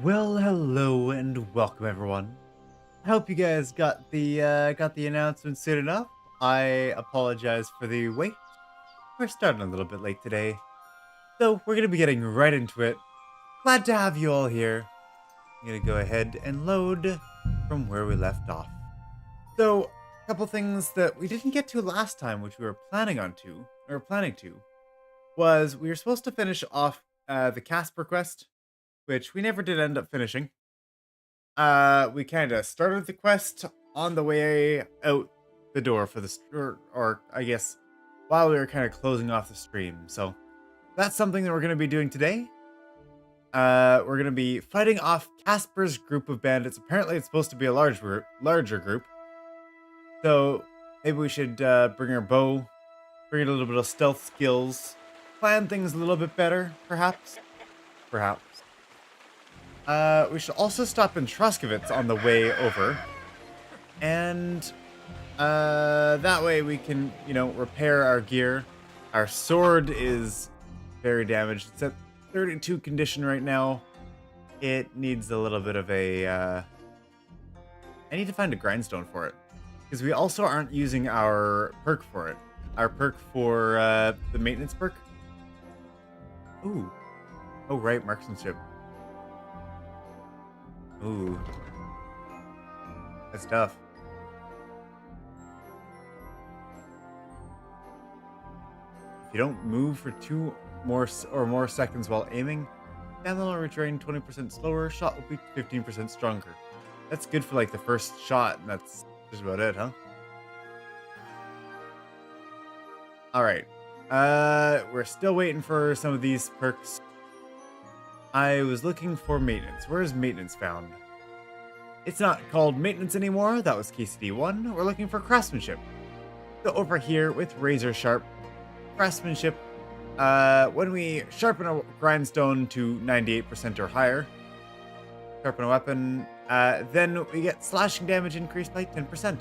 Well, hello and welcome everyone. I hope you guys got the announcement soon enough. I apologize for the wait. We're starting a little bit late today, so we're gonna be getting right into it. Glad to have you all here. I'm gonna go ahead and load from where we left off. So, a couple things that we didn't get to last time, which we were planning to, was we were supposed to finish off the Casper quest, which we never did end up finishing. We kind of started the quest on the way out the door for the or I guess while we were kind of closing off the stream. So that's something that we're going to be doing today. We're going to be fighting off Casper's group of bandits. Apparently, it's supposed to be a larger group. So maybe we should bring our bow, bring a little bit of stealth skills, plan things a little bit better, perhaps. Perhaps. We should also stop in Truskovitz on the way over. And that way we can, repair our gear. Our sword is very damaged. It's at 32 condition right now. It needs a little bit of a... I need to find a grindstone for it. Because we also aren't using our perk for it. Our perk for the maintenance perk. Ooh. Oh, right, marksmanship. Ooh. That's tough. If you don't move for 2 more seconds while aiming, stamina will retrain 20% slower, shot will be 15% stronger. That's good for like the first shot, and that's just about it, huh? Alright. We're still waiting for some of these perks. I was looking for maintenance. Where is maintenance found? It's not called maintenance anymore. That was KCD 1. We're looking for craftsmanship. So over here with razor sharp craftsmanship, when we sharpen a grindstone to 98% or higher, sharpen a weapon, then we get slashing damage increased by 10%.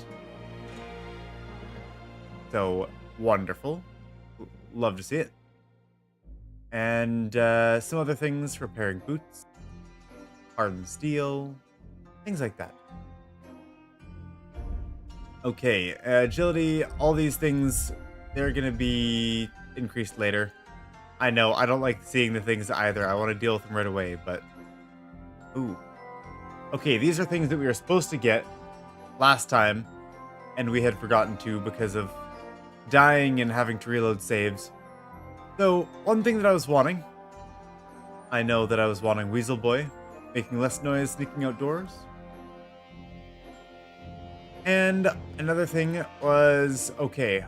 So wonderful. Love to see it. And some other things, repairing boots, hardened steel, things like that. Okay, agility, all these things, they're going to be increased later. I know, I don't like seeing the things either. I want to deal with them right away, but... Ooh. Okay, these are things that we were supposed to get last time, and we had forgotten to because of dying and having to reload saves. So, one thing that I was wanting, I know that I was wanting Weasel Boy, making less noise sneaking outdoors. And another thing was, okay,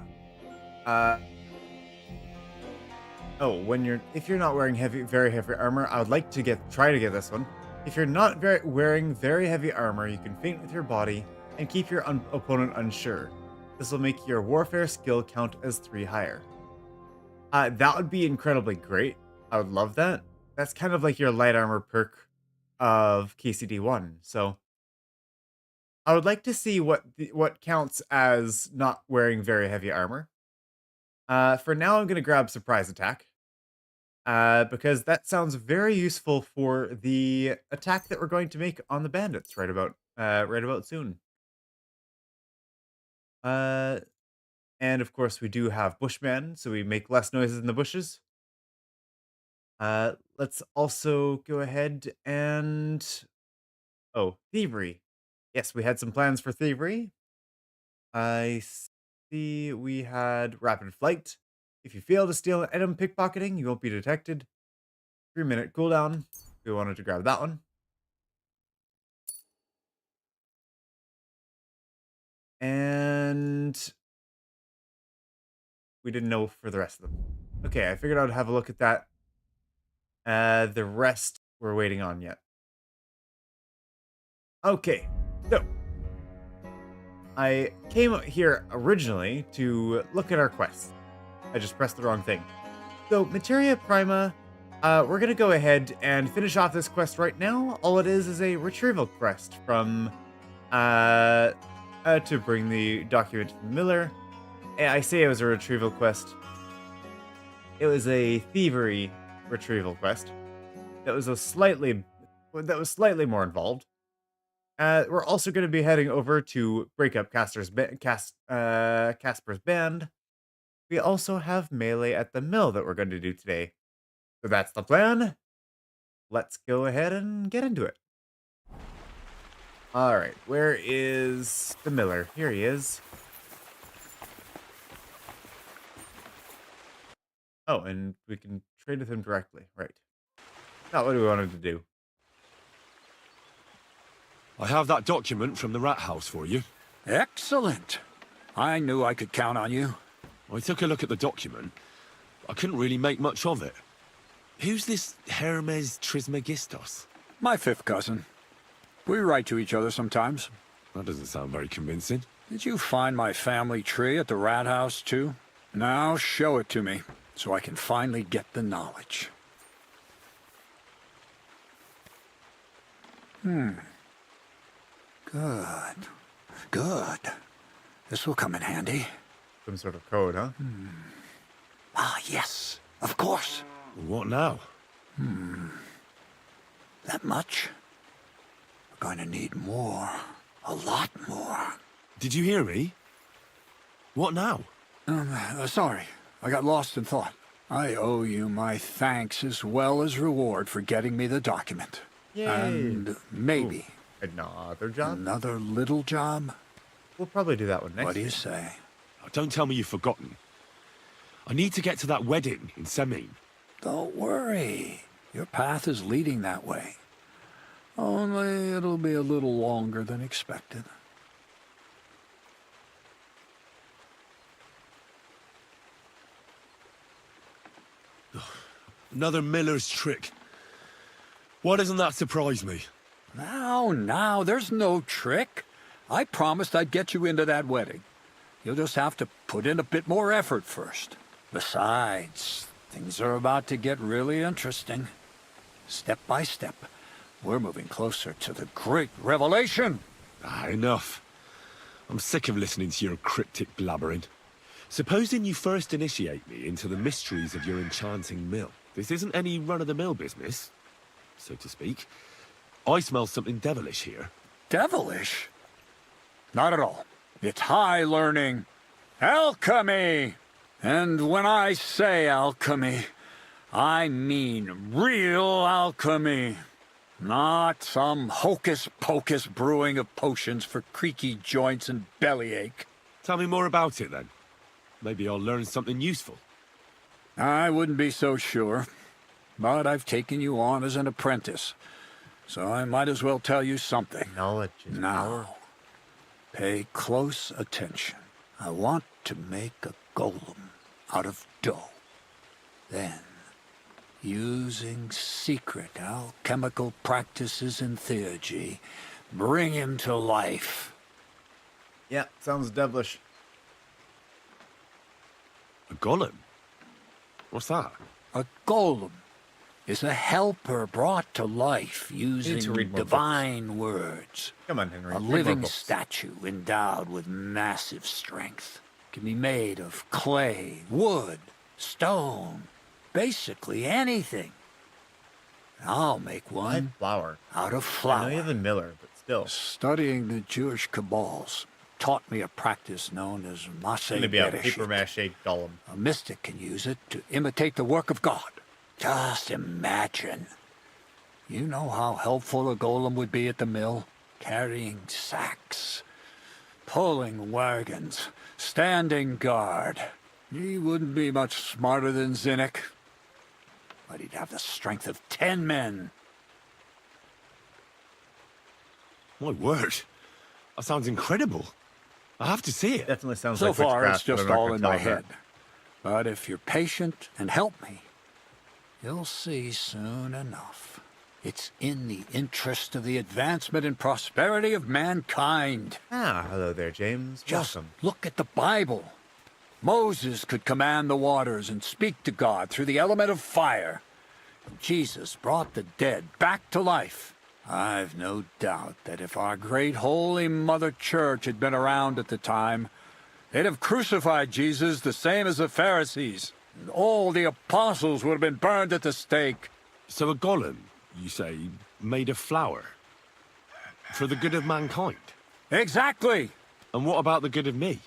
if you're not wearing very heavy armor, I would like to try to get this one. If you're not wearing very heavy armor, you can feint with your body and keep your opponent unsure. This will make your warfare skill count as 3 higher. That would be incredibly great. I would love that. That's kind of like your light armor perk of KCD 1. So I would like to see what counts as not wearing very heavy armor. For now, I'm going to grab surprise attack. Because that sounds very useful for the attack that we're going to make on the bandits right about soon. And of course, we do have Bushman, so we make less noises in the bushes. Let's also go ahead and... Oh, thievery. Yes, we had some plans for thievery. I see we had rapid flight. If you fail to steal an item pickpocketing, you won't be detected. 3-minute cooldown. We wanted to grab that one. And we didn't know for the rest of them. Okay, I figured I'd have a look at that. The rest we're waiting on yet. Okay, so I came here originally to look at our quests. I just pressed the wrong thing. So, Materia Prima, we're going to go ahead and finish off this quest right now. All it is a retrieval quest from, to bring the document from Miller. I say it was a retrieval quest. It was a thievery retrieval quest. That was a slightly that was slightly more involved. We're also going to be heading over to break up Casper's band. We also have melee at the mill that we're going to do today. So that's the plan. Let's go ahead and get into it. All right, where is the miller? Here he is. Oh, and we can trade with him directly. Right. Not what we wanted to do. I have that document from the rat house for you. Excellent. I knew I could count on you. I took a look at the document. I couldn't really make much of it. Who's this Hermes Trismegistos? My fifth cousin. We write to each other sometimes. That doesn't sound very convincing. Did you find my family tree at the rat house, too? Now show it to me, so I can finally get the knowledge. Good. Good. This will come in handy. Some sort of code, huh? Ah, yes. Of course. What now? That much? We're going to need more. A lot more. Did you hear me? What now? Sorry. I got lost in thought. I owe you my thanks as well as reward for getting me the document. Yay. And maybe Another job? another little job? We'll probably do that one next. What do you say? Oh, don't tell me you've forgotten. I need to get to that wedding in Semine. Don't worry. Your path is leading that way. Only it'll be a little longer than expected. Another miller's trick. Why doesn't that surprise me? Now, there's no trick. I promised I'd get you into that wedding. You'll just have to put in a bit more effort first. Besides, things are about to get really interesting. Step by step, we're moving closer to the great revelation. Enough. I'm sick of listening to your cryptic blabbering. Supposing you first initiate me into the mysteries of your enchanting mill. This isn't any run-of-the-mill business, so to speak. I smell something devilish here. Devilish? Not at all. It's high learning. Alchemy! And when I say alchemy, I mean real alchemy. Not some hocus-pocus brewing of potions for creaky joints and bellyache. Tell me more about it, then. Maybe I'll learn something useful. I wouldn't be so sure, but I've taken you on as an apprentice, so I might as well tell you something. Knowledge is power. Now, pay close attention. I want to make a golem out of dough. Then, using secret alchemical practices in theurgy, bring him to life. Yeah, sounds devilish. A golem? What's that? A golem is a helper brought to life using read more divine words. Come on, Henry. A read more living books. statue endowed with massive strength. Can be made of clay, wood, stone, basically anything. I'll make one Flour. out of I flour. know you have a miller, but still. Studying the Jewish cabals taught me a practice known as It's going to be a Maseh paper mache golem. A mystic can use it to imitate the work of God. Just imagine. You know how helpful a golem would be at the mill? Carrying sacks, pulling wagons, standing guard. He wouldn't be much smarter than Zinnik, but he'd have the strength of 10 men. My word. That sounds incredible. I have to see it. Definitely sounds So like far, witchcraft, it's but just I'm not all gonna in tell my that. head. But if you're patient and help me, you'll see soon enough. It's in the interest of the advancement and prosperity of mankind. Ah, hello there, James. Just Welcome. look at the Bible. Moses could command the waters and speak to God through the element of fire. Jesus brought the dead back to life. I've no doubt that if our great holy Mother Church had been around at the time, they'd have crucified Jesus the same as the Pharisees. And all the apostles would have been burned at the stake. So a golem, you say, made of flour? For the good of mankind? Exactly! And what about the good of me?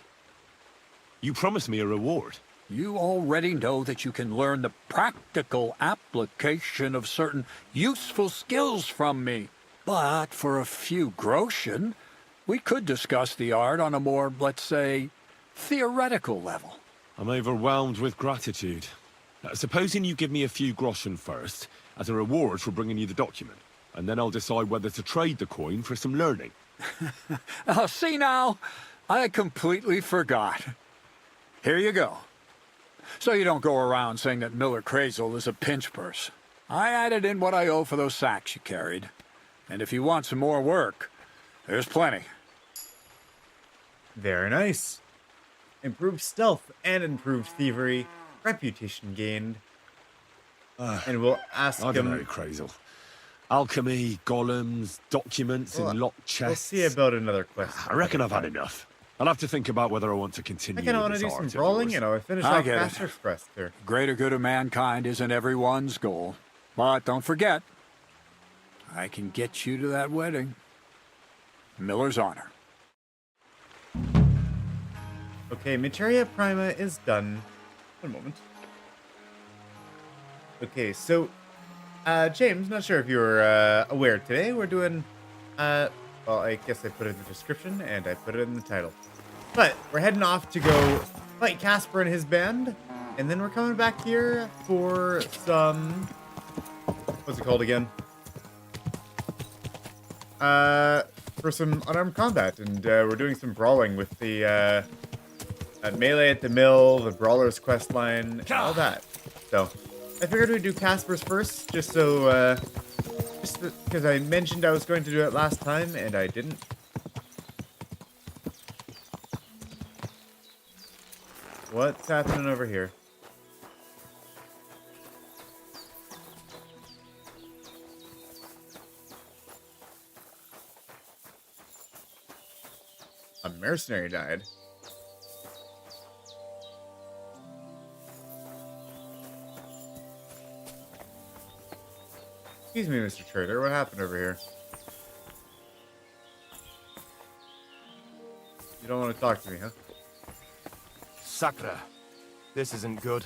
You promised me a reward. You already know that you can learn the practical application of certain useful skills from me. But for a few groschen, we could discuss the art on a more, let's say, theoretical level. I'm overwhelmed with gratitude. Supposing you give me a few groschen first, as a reward for bringing you the document, and then I'll decide whether to trade the coin for some learning. Oh, see now, I completely forgot. Here you go. So you don't go around saying that Miller Crazel is a pinch purse. I added in what I owe for those sacks you carried. And if you want some more work, there's plenty. Very nice. Improved stealth and improved thievery. Reputation gained. And we'll ask I don't know, him... Crazel. Alchemy, golems, documents, and locked chests. We'll see about another quest. I reckon I've had enough. I'll have to think about whether I want to continue. I kind of want with to this do some art of brawling, yours. you know. I finished I off get it. Casper's quest here. Greater good of mankind isn't everyone's goal. But don't forget, I can get you to that wedding. Miller's honor. Okay, Materia Prima is done. One moment. Okay, so, James, not sure if you were aware today, we're doing, well, I guess I put it in the description, and I put it in the title. But, we're heading off to go fight Casper and his band, and then we're coming back here for some, what's it called again? For some unarmed combat, and we're doing some brawling with the, melee at the mill, the Brawler's Questline, and all that. So, I figured we'd do Casper's first, just so, just because I mentioned I was going to do it last time, and I didn't. What's happening over here? A mercenary died. Excuse me, Mr. Trader. What happened over here? You don't want to talk to me, huh? Sakra. This isn't good.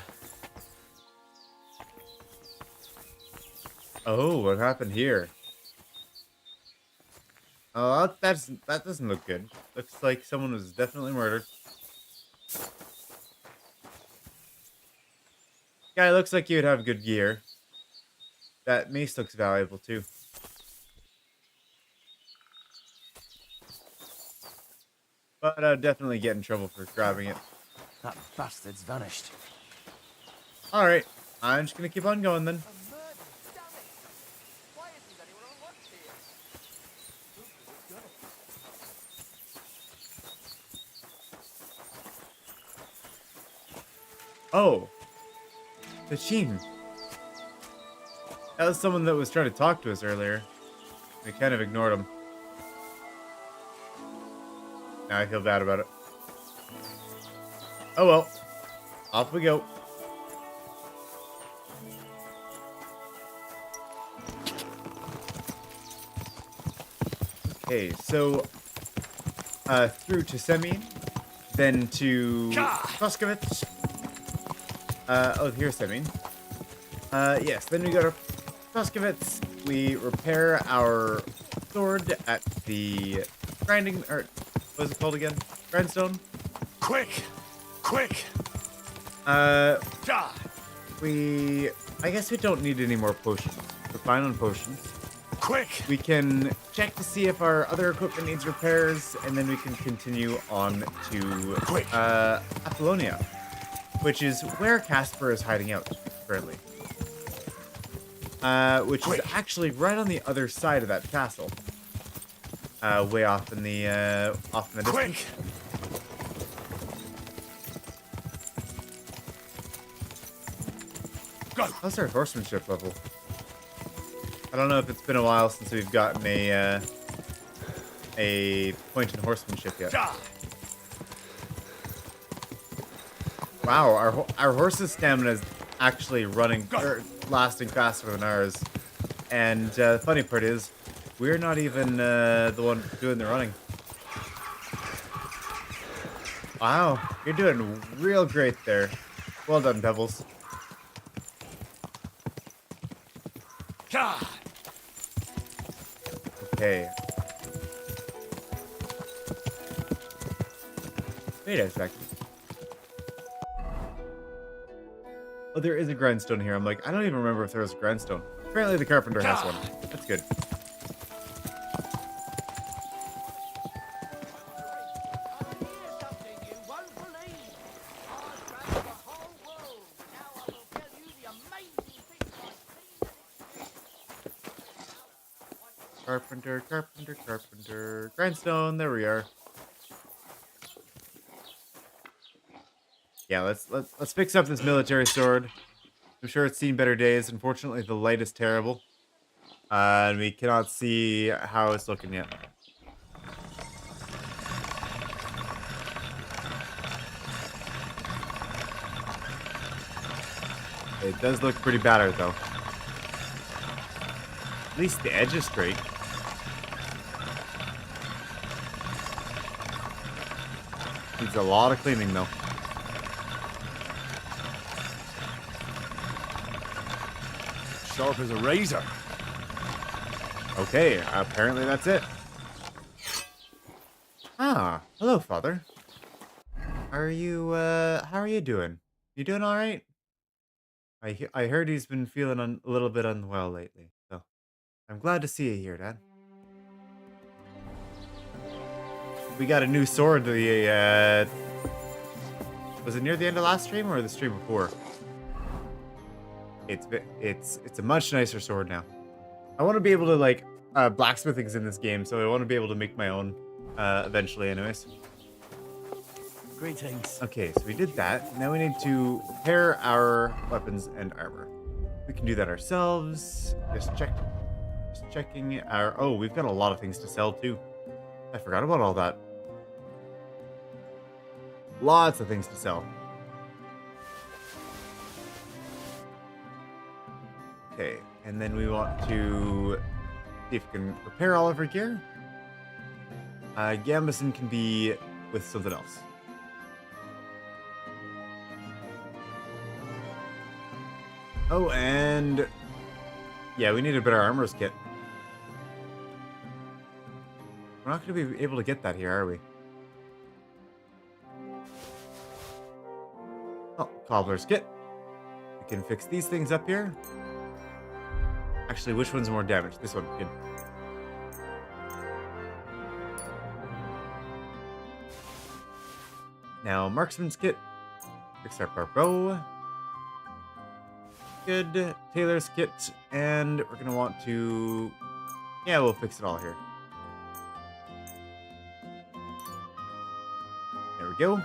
Oh, what happened here? Oh, that doesn't look good. Looks like someone was definitely murdered. Guy looks like you'd have good gear. That mace looks valuable too. But I'd definitely get in trouble for grabbing it. That bastard's vanished. Alright, I'm just gonna keep on going then. Oh, the team. That was someone that was trying to talk to us earlier. We kind of ignored him. Now I feel bad about it. Oh well. Off we go. Okay, so through to Semine, then to Koskowitz. Oh, here's Semine. Yes, then we go to Koskowitz. We repair our sword at the grinding, or what is it called again? Grindstone? Quick! Quick! I guess we don't need any more potions. We're fine on potions. Quick! We can check to see if our other equipment needs repairs, and then we can continue on to Apollonia, which is where Casper is hiding out currently. Which is actually right on the other side of that castle. Way off in the distance. Go! How's our horsemanship level? I don't know if it's been a while since we've gotten a point in horsemanship yet. Wow, our horse's stamina is actually lasting faster than ours. And the funny part is, we're not even the one doing the running. Wow, you're doing real great there. Well done, Pebbles. God. Okay. Wait a second. Oh, there is a grindstone here. I'm like, I don't even remember if there was a grindstone. Apparently the carpenter has one. That's good. Carpenter, carpenter, carpenter. Grindstone, there we are. Yeah, let's fix up this military sword. I'm sure it's seen better days. Unfortunately, the light is terrible. And we cannot see how it's looking yet. It does look pretty battered, though. At least the edge is straight. Needs a lot of cleaning, though. Sharp as a razor. Okay, apparently that's it. Ah, hello, Father. How are you doing? You doing all right? I heard he's been feeling a little bit unwell lately, so I'm glad to see you here, Dad. We got a new sword. Was it near the end of last stream or the stream before? It's a much nicer sword now. I want to be able to like blacksmithing's in this game, so I want to be able to make my own eventually, anyways. Greetings. Okay, so we did that. Now we need to repair our weapons and armor. We can do that ourselves. Just checking our. Oh, we've got a lot of things to sell too. I forgot about all that. Lots of things to sell. Okay, and then we want to see if we can repair all of our gear. Gambison can be with something else. Oh, and yeah, we need a better armor's kit. We're not going to be able to get that here, are we? Oh, cobbler's kit. We can fix these things up here. Actually, which one's more damage? This one. Good. Now, marksman's kit. Fix up our bow. Good. Tailor's kit. And we're going to want to... Yeah, we'll fix it all here. There we go.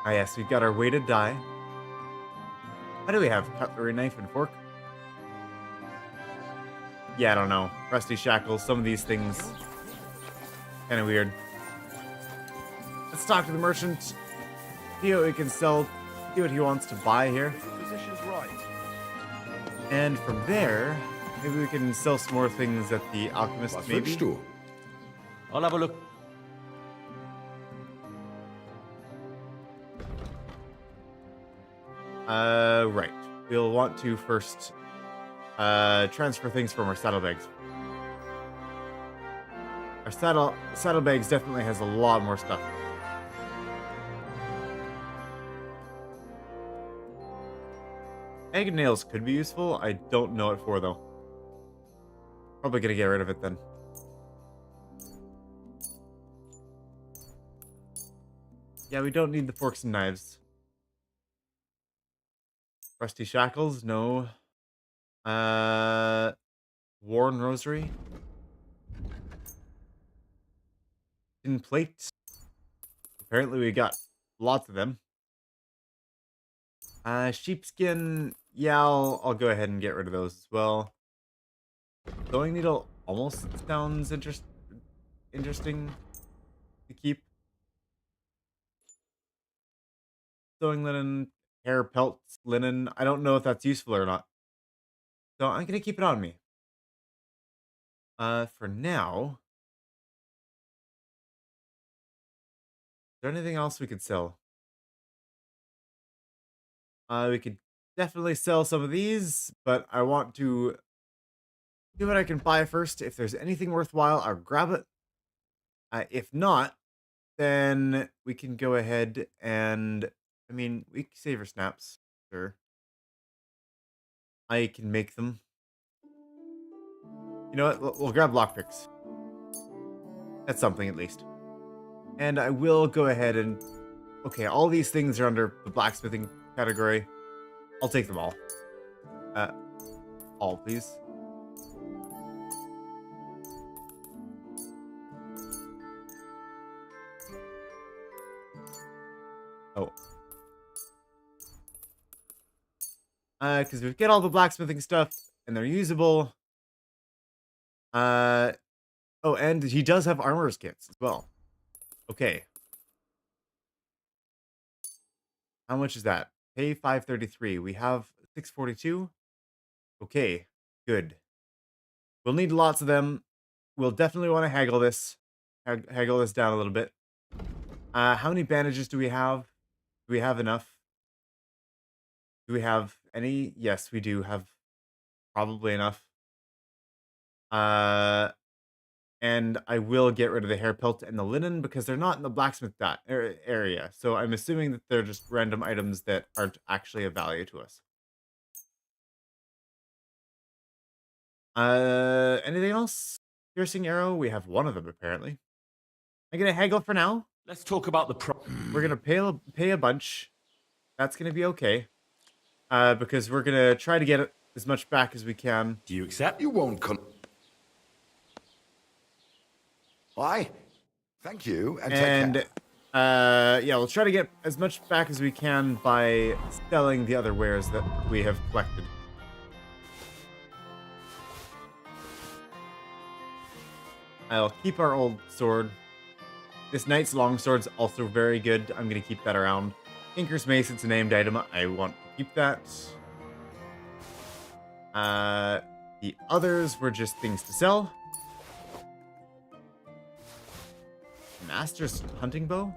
Ah, yes, we've got our weighted die. How do we have? Cutlery, knife, and fork? Yeah, I don't know. Rusty shackles, some of these things. Kind of weird. Let's talk to the merchant. See what we can sell. See what he wants to buy here. Position's right. And from there, maybe we can sell some more things at the alchemist, maybe? I'll have a look. Right. We'll want to first transfer things from our saddlebags. Our saddlebags definitely has a lot more stuff. Egg and nails could be useful. I don't know it for though. Probably gonna get rid of it then. Yeah, we don't need the forks and knives. Rusty shackles, no. Worn rosary. Tin plates. Apparently we got lots of them. Sheepskin. Yeah, I'll go ahead and get rid of those as well. Sewing needle almost sounds interesting to keep. Sewing linen hair pelts, linen. I don't know if that's useful or not. So I'm gonna keep it on me. For now, is there anything else we could sell? We could definitely sell some of these, but I want to see what I can buy first. If there's anything worthwhile, I'll grab it. If not, then we can go ahead and, I mean, we can save our snaps. Sure. I can make them. You know what? We'll grab lockpicks. That's something at least. And I will go ahead and, okay, all these things are under the blacksmithing category. I'll take them all. Uh, all, please. Oh. Because we get all the blacksmithing stuff, and they're usable. Oh, and he does have armorer's kits as well. Okay. How much is that? Pay 533. We have 642. Okay, good. We'll need lots of them. We'll definitely want to haggle this. Haggle this down a little bit. How many bandages do we have? Do we have enough? Do we have any? Yes, we do have probably enough. And I will get rid of the hair pelt and the linen because they're not in the blacksmith area. So I'm assuming that they're just random items that aren't actually of value to us. Anything else? Piercing arrow. We have one of them apparently. I'm gonna haggle for now. Let's talk about the We're gonna pay a bunch. That's gonna be okay. Because we're gonna try to get as much back as we can. Do you accept? You won't Why? Thank you, and take care. Yeah, we'll try to get as much back as we can by selling the other wares that we have collected. I'll keep our old sword. This knight's longsword's also very good. I'm gonna keep that around. Tinker's Mace, it's a named item. I want to keep that. The others were just things to sell. Master's hunting bow?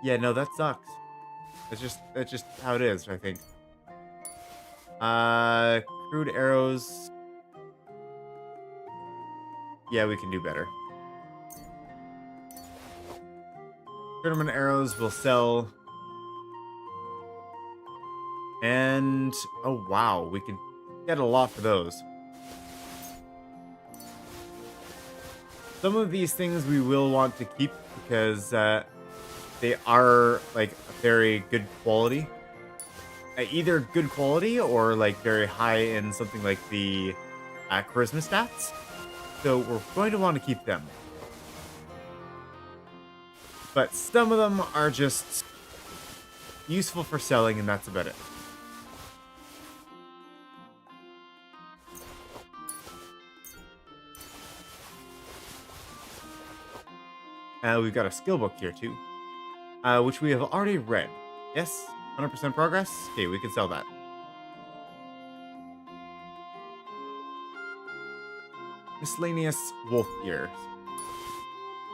Yeah, no, that sucks. That's just how it is, I think. Crude arrows. Yeah, we can do better. Tournament arrows will sell. And, oh wow, we can get a lot for those. Some of these things we will want to keep because they are like very good quality. Either good quality or like very high in something like the charisma stats. So we're going to want to keep them. But some of them are just useful for selling, and that's about it. We've got a skill book here too, which we have already read. Yes, 100% progress. Okay, we can sell that. Miscellaneous wolf ears.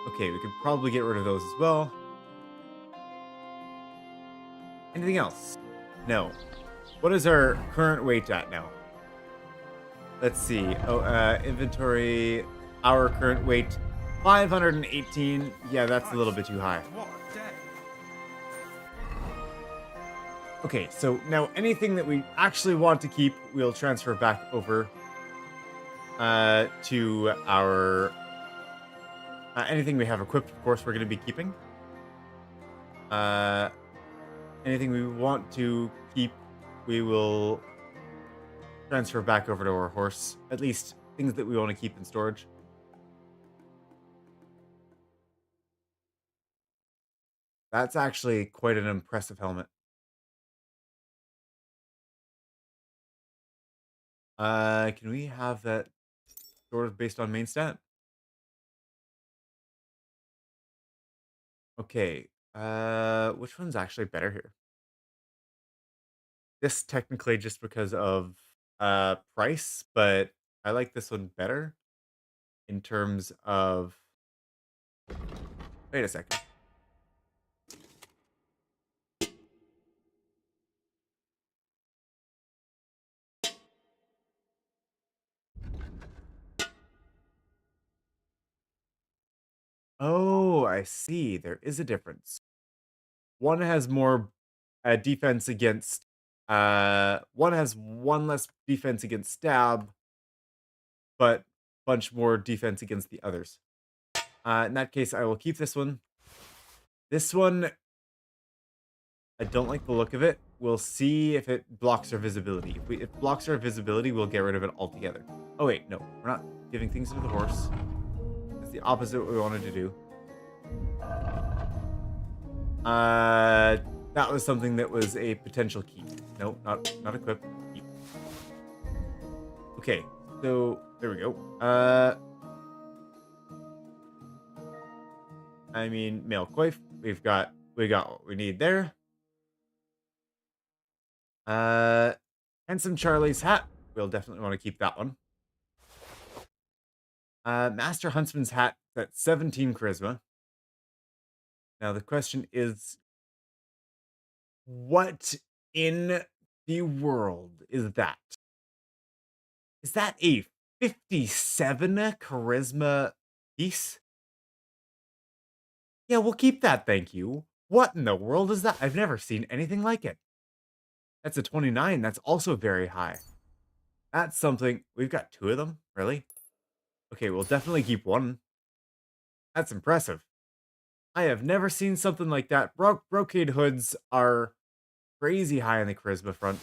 Okay, we could probably get rid of those as well. Anything else? No. What is our current weight at now? Let's see. Oh, inventory. Our current weight, 518. Yeah, that's a little bit too high. Okay, so now anything that we actually want to keep, we'll transfer back over to our... anything we have equipped, of course, we're going to be keeping. Anything we want to keep, we will transfer back over to our horse. At least things that we want to keep in storage. That's actually quite an impressive helmet. Can we have that sort of based on main stat? Okay. Which one's actually better here? this technically just because of price, but I like this one better in terms of. Wait a second. Oh, I see. There is a difference. One has more defense against. One has one less defense against stab, but bunch more defense against the others. In that case, I will keep this one. This one, I don't like the look of it. We'll see if it blocks our visibility. If it blocks our visibility, we'll get rid of it altogether. Oh wait, no, we're not giving things to the horse. It's the opposite of what we wanted to do. That was something that was a potential keep. No, not equip. Keep. Okay, so there we go. I mean, male coif. We got what we need there. Handsome Charlie's hat. We'll definitely want to keep that one. Master Huntsman's hat. That's 17 charisma. Now the question is, what in the world is that? Is that a 57 charisma piece? Yeah, we'll keep that, thank you. What in the world is that? I've never seen anything like it. That's a 29. That's also very high. That's something. We've got 2 of them? Really? Okay, we'll definitely keep one. That's impressive. I have never seen something like that. Brocade hoods are crazy high on the charisma front.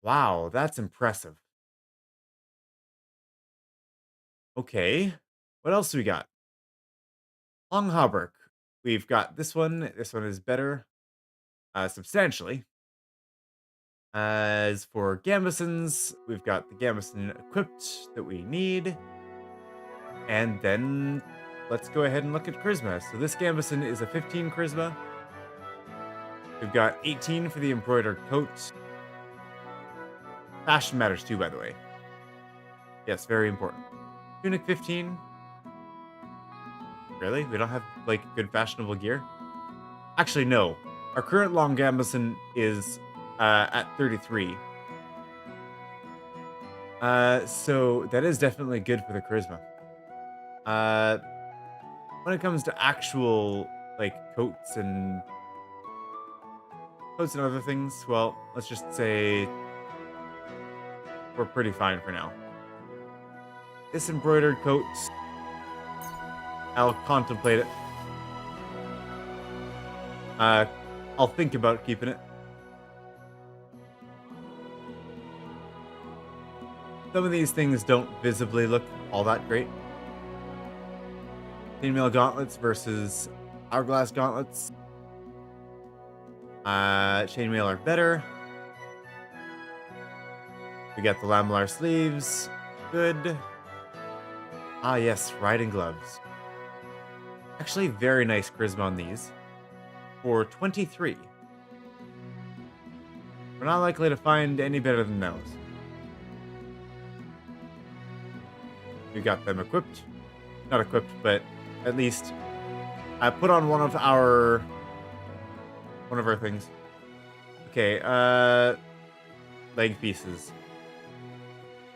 Wow, that's impressive. Okay, what else do we got? Long hauberk. We've got this one. This one is better, substantially. As for gambesons, we've got the gambeson equipped that we need. And then let's go ahead and look at charisma. So this gambeson is a 15 charisma. We've got 18 for the embroidered coat. Fashion matters too, by the way. Yes, very important. Tunic 15. Really? We don't have, like, good fashionable gear? Actually, no. Our current long gambeson is at 33. So that is definitely good for the charisma. When it comes to actual, like, coats and other things, well, let's just say we're pretty fine for now. This embroidered coat, I'll contemplate it. I'll think about keeping it. Some of these things don't visibly look all that great. Chainmail gauntlets versus hourglass gauntlets. Chainmail are better. We got the lamellar sleeves. Good. Ah, yes, riding gloves. Actually, very nice charisma on these. For 23. We're not likely to find any better than those. We got them equipped. Not equipped, but at least I put on one of our things. Okay, leg pieces.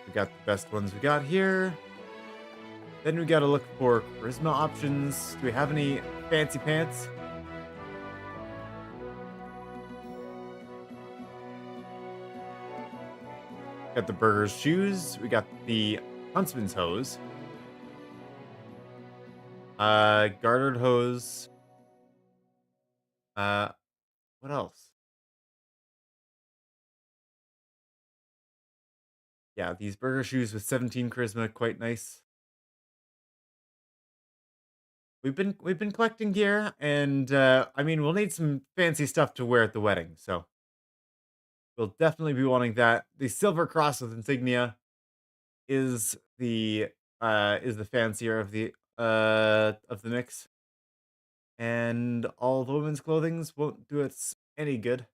We got the best ones we got here. Then we gotta look for charisma options. Do we have any fancy pants? Got the burger's shoes. We got the huntsman's hose. Gartered hose. What else? Yeah, these burger shoes with 17 charisma, quite nice. We've been collecting gear, and I mean, we'll need some fancy stuff to wear at the wedding, so we'll definitely be wanting that. The silver cross with insignia is the fancier of the mix, and all the women's clothings won't do us any good.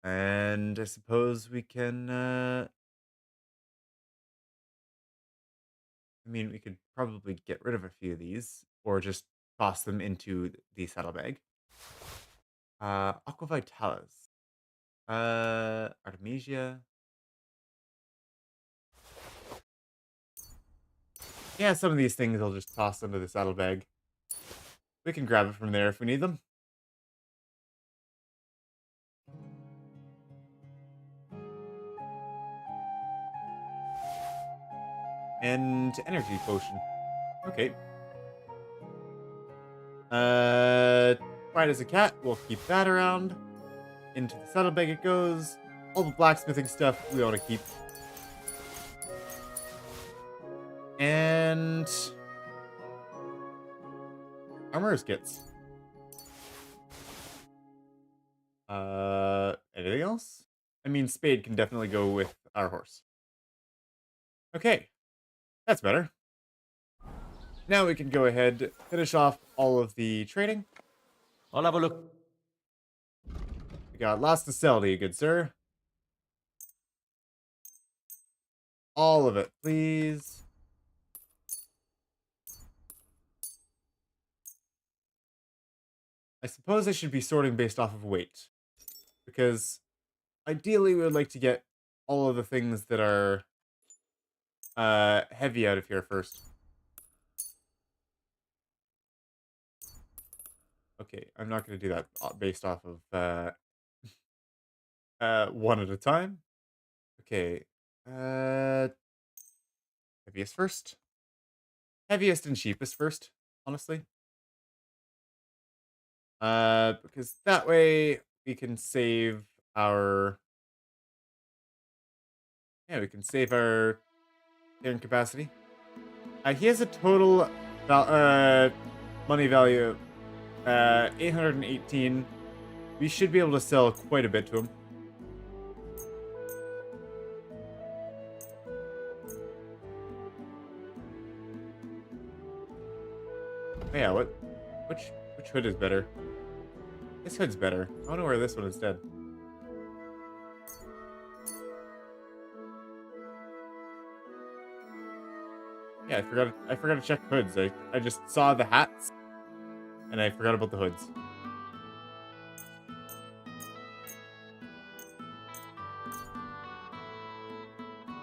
And I suppose we can, I mean, we could probably get rid of a few of these, or just toss them into the saddlebag. Aqua Vitalis. Artemisia. Yeah, some of these things I'll just toss into the saddlebag. We can grab it from there if we need them. And energy potion. Okay. Quiet as a cat. We'll keep that around. Into the saddlebag it goes. All the blacksmithing stuff we want to keep. And armorer's kits. Anything else? I mean, spade can definitely go with our horse. Okay, that's better. Now we can go ahead, finish off all of the trading. I'll have a look. We got lots to sell to you, good sir. All of it, please. I suppose I should be sorting based off of weight. Because ideally we would like to get all of the things that are heavy out of here first. Okay, I'm not going to do that based off of one at a time. Okay, heaviest first. Heaviest and cheapest first, honestly. Because that way we can save our... Yeah, we can save our carrying capacity. He has a total money value of 818. We should be able to sell quite a bit to him. Oh yeah, which hood is better? This hood's better. I want to wear this one instead. Yeah, I forgot to check hoods. I just saw the hats and I forgot about the hoods.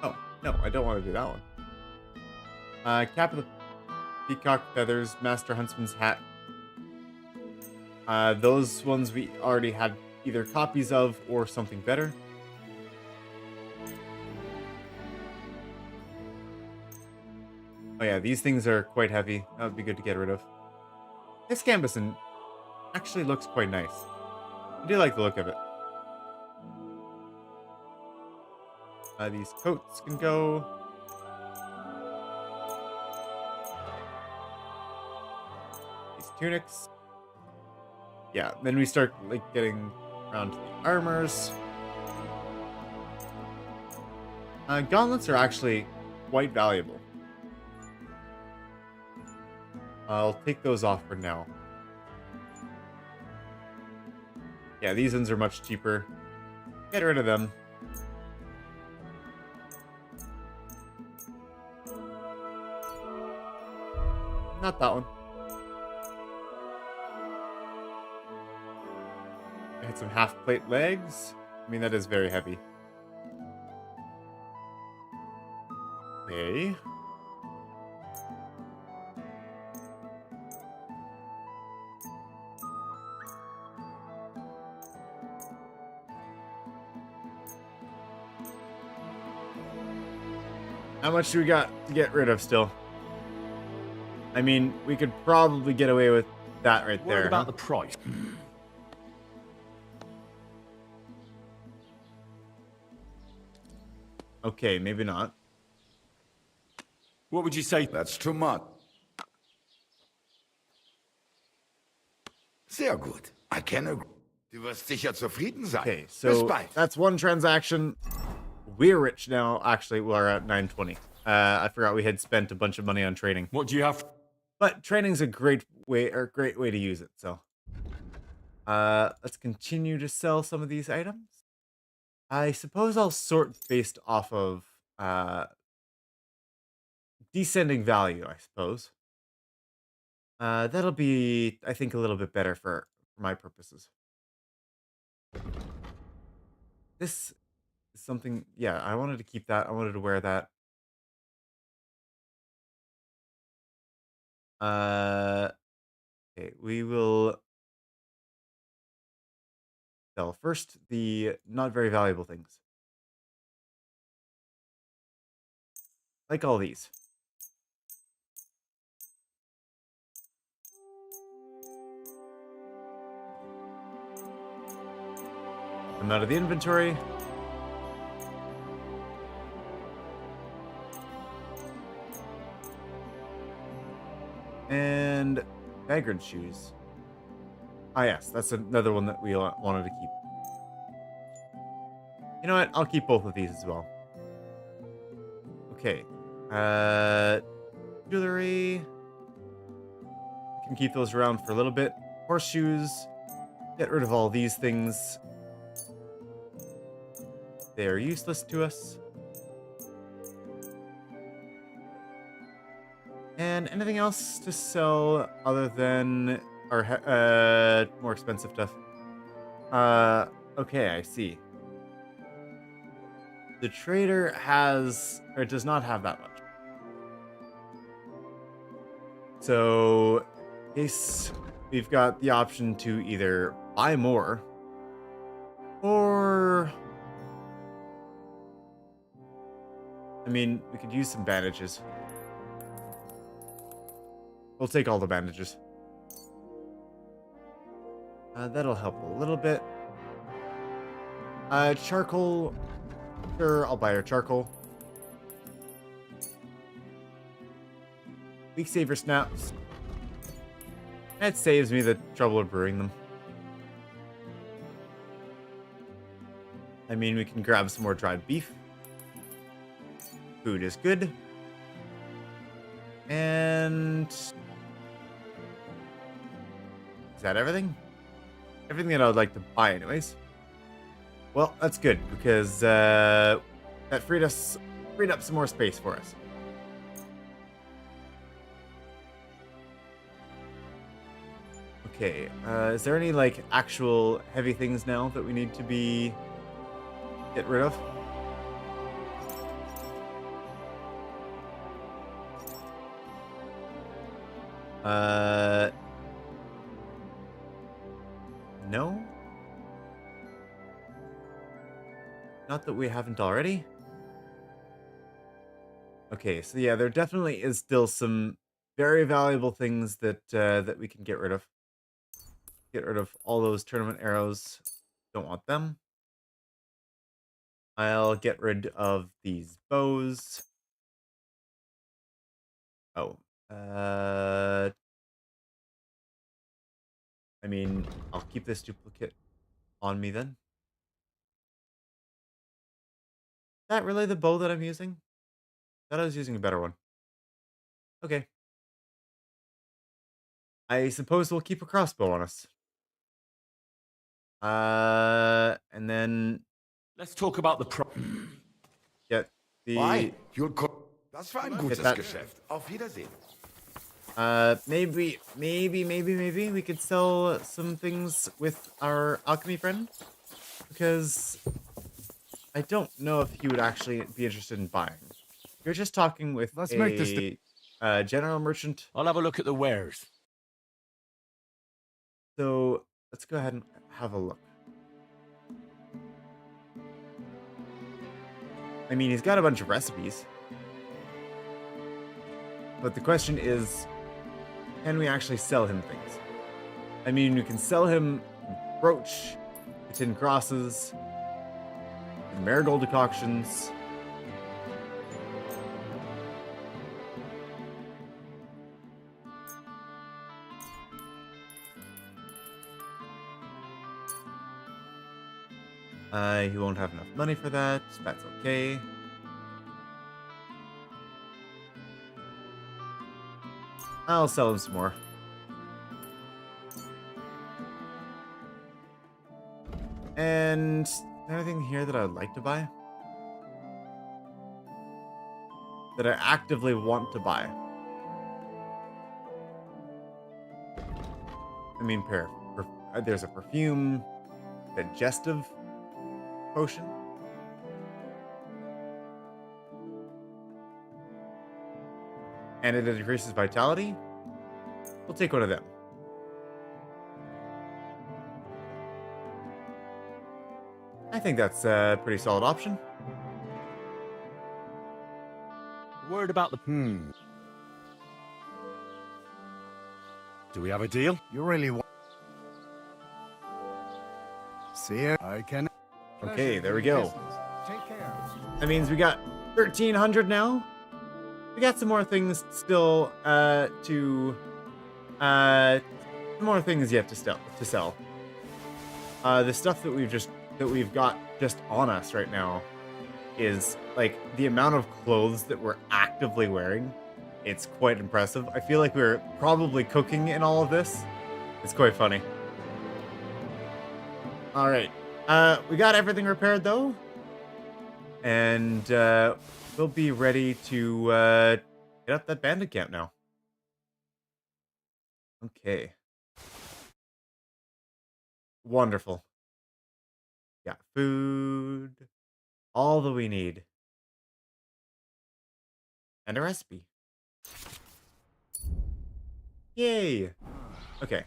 Oh, no, I don't want to do that one. Cap of the peacock feathers, master huntsman's hat. Those ones we already had either copies of or something better. Oh yeah, these things are quite heavy. That would be good to get rid of. This gambeson actually looks quite nice. I do like the look of it. These coats can go. These tunics. Yeah, then we start like getting around to the armors. Gauntlets are actually quite valuable. I'll take those off for now. Yeah, these ones are much cheaper. Get rid of them. Not that one. I had some half-plate legs. I mean, that is very heavy. Okay. How much do we got to get rid of still? I mean, we could probably get away with that right there. What about the price? Okay, maybe not. What would you say? That's too much. Sehr gut. I can agree. Du wirst sicher zufrieden sein. Okay, Bis so bald. that's one transaction. We're rich now. Actually, we're at 920. I forgot we had spent a bunch of money on trading. What do you have? But training's a great way to use it. So, let's continue to sell some of these items. I suppose I'll sort based off of descending value, I suppose. That'll be, I think, a little bit better for my purposes. This is something, yeah, I wanted to keep that. I wanted to wear that. Okay, we will sell first the not very valuable things. Like all these. Come out of the inventory. And vagrant shoes. Ah, yes, that's another one that we wanted to keep. You know what? I'll keep both of these as well. Okay. Jewelry. I can keep those around for a little bit. Horseshoes. Get rid of all these things. They are useless to us. And anything else to sell other than our more expensive stuff? Okay, I see. The trader has, or does not have that much. So, in case we've got the option to either buy more, or, I mean, we could use some bandages. We'll take all the bandages. That'll help a little bit. Charcoal. Sure, I'll buy her charcoal. Weak saver snaps. That saves me the trouble of brewing them. I mean, we can grab some more dried beef. Food is good. And is that everything? Everything that I would like to buy anyways. Well, that's good because that freed up some more space for us. Okay, is there any like actual heavy things now that we need to get rid of? No? Not that we haven't already. Okay, so yeah, there definitely is still some very valuable things that that we can get rid of. Get rid of all those tournament arrows. Don't want them. I'll get rid of these bows. Oh. I mean, I'll keep this duplicate on me then. Is that really the bow that I'm using? I thought I was using a better one. Okay. I suppose we'll keep a crossbow on us. And then Let's talk about the get the Why? Das war ein gutes that- Geschäft. Auf Wiedersehen. maybe we could sell some things with our alchemy friend, because I don't know if he would actually be interested in buying. You're just talking with Let's make this general merchant. I'll have a look at the wares. So let's go ahead and have a look. I mean, he's got a bunch of recipes, but the question is, can we actually sell him things? I mean, we can sell him brooch, the tin crosses, the marigold decoctions. He won't have enough money for that. That's okay. I'll sell him some more. And there anything here that I would like to buy? That I actively want to buy? I mean, there's a perfume, digestive potion. And it increases vitality. We'll take one of them. I think that's a pretty solid option. Word about the... Do we have a deal? You really want... See ya. I can... Okay, there we go. Take care. That means we got 1,300 now. We got some more things still more things yet to sell. The stuff that we've got just on us right now is like the amount of clothes that we're actively wearing. It's quite impressive. I feel like we're probably cooking in all of this. It's quite funny. All right. We got everything repaired though. And we'll be ready to hit up that bandit camp now. Okay. Wonderful. Got food. All that we need. And a recipe. Yay! Okay.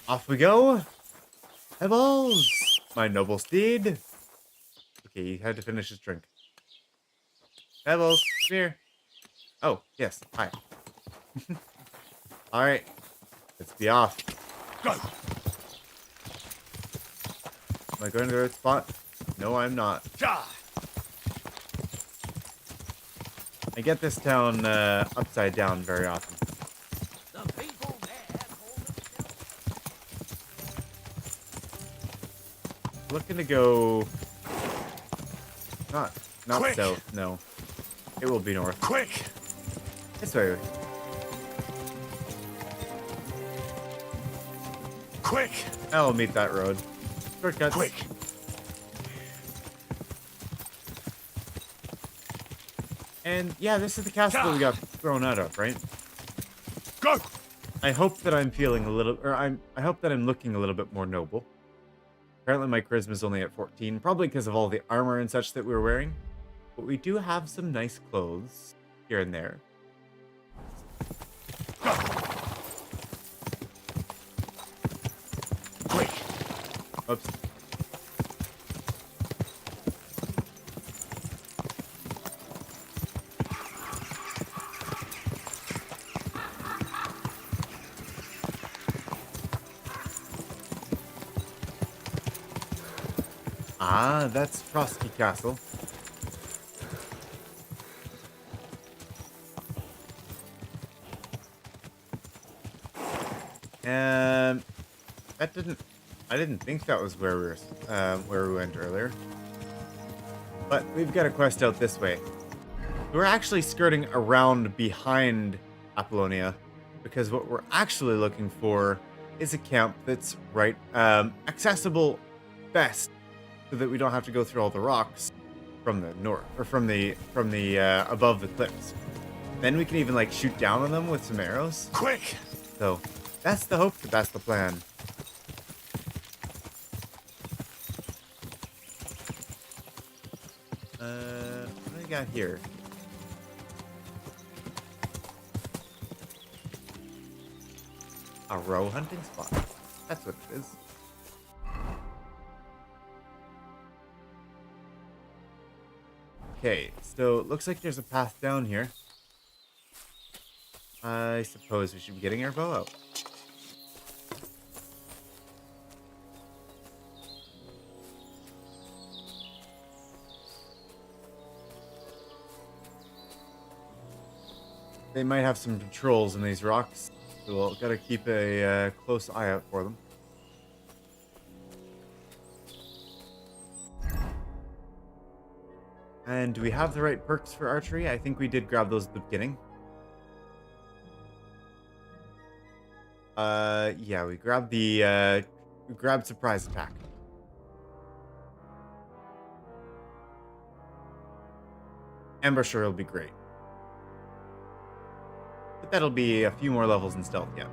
Off we go. Eyeballs! My noble steed. Okay, he had to finish his drink. Pebbles, come here. Oh, yes. Hi. Alright. Let's be off. Go! Am I going to the right spot? No, I'm not. I get this town upside down very often. Looking to go... Not Quick. south, no. It will be north. Quick! This way. Quick! I'll meet that road. Shortcuts. Quick! And yeah, this is the castle that we got thrown out of, right? Go! I hope that I'm feeling a little, I hope that I'm looking a little bit more noble. Apparently my charisma is only at 14, probably because of all the armor and such that we're wearing. But we do have some nice clothes here and there. Go! Quick! Oops. Ah, that's Frosty Castle. I didn't think that was where we went earlier. But we've got a quest out this way. We're actually skirting around behind Apollonia, because what we're actually looking for is a camp that's right accessible best, so that we don't have to go through all the rocks from the north or from the above the cliffs. Then we can even like shoot down on them with some arrows. Quick! So that's the hope, that's the plan. What do we got here? A row hunting spot. That's what it is. Okay, so it looks like there's a path down here. I suppose we should be getting our bow out. They might have some patrols in these rocks, so we'll gotta keep a close eye out for them. And do we have the right perks for archery? I think we did grab those at the beginning. Yeah, we grabbed surprise attack. Ambusher will be great. But that'll be a few more levels in stealth yet.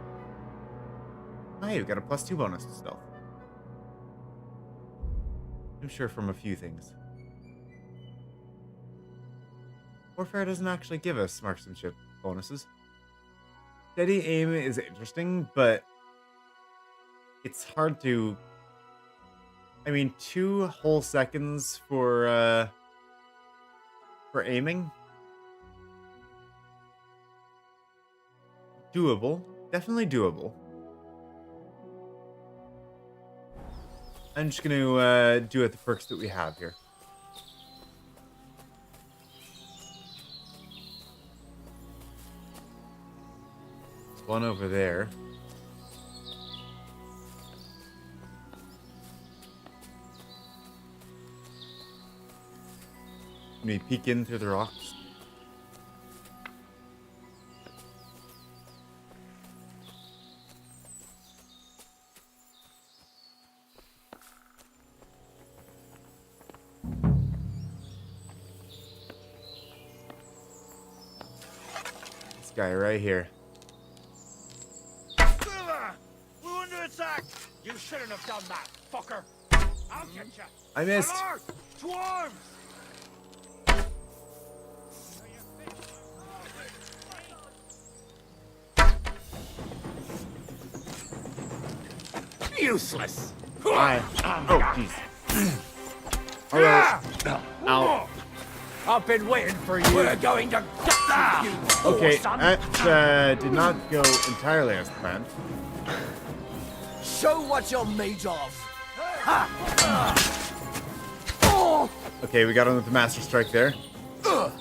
Oh, hey, we got a +2 bonus to stealth. I'm sure from a few things. Warfare doesn't actually give us marksmanship bonuses. Steady aim is interesting, but it's hard to... I mean, 2 whole seconds for aiming. Doable. Definitely doable. I'm just going to do it the perks that we have here. There's one over there. Can we peek in through the rocks? This guy right here. We're under attack! You shouldn't have done that, fucker! I'll get you! I missed! To arms! Useless! Hi. Oh, jeez. Hello. Ow. I've been waiting for you. We're going to get you. Okay, that did not go entirely as planned. Show what you're made of. Okay, we got him with the Master Strike there. Come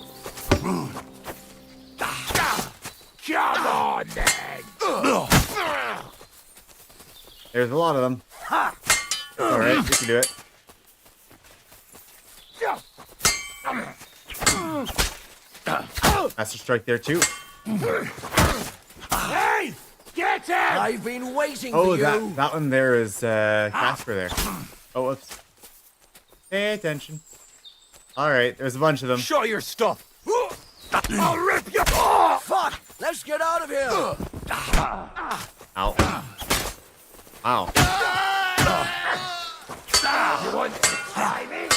on, then. There's a lot of them. Alright, we can do it. Master Strike there too. Hey! Get him! I've been waiting Oh, for you. that one there is Casper there. Oh, whoops. Pay attention. Alright, there's a bunch of them. Show your stuff. I'll rip you off! Fuck! Let's get out of here! Ow. Ow. You want to try me?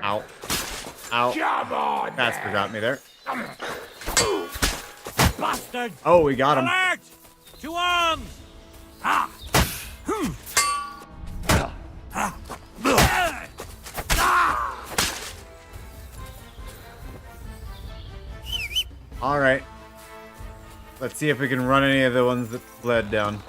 Ow. Ow. Come on! Casper got me there. Bastard! Oh, we got him. Alert! To arms! Alright. Let's see if we can run any of the ones that bled down.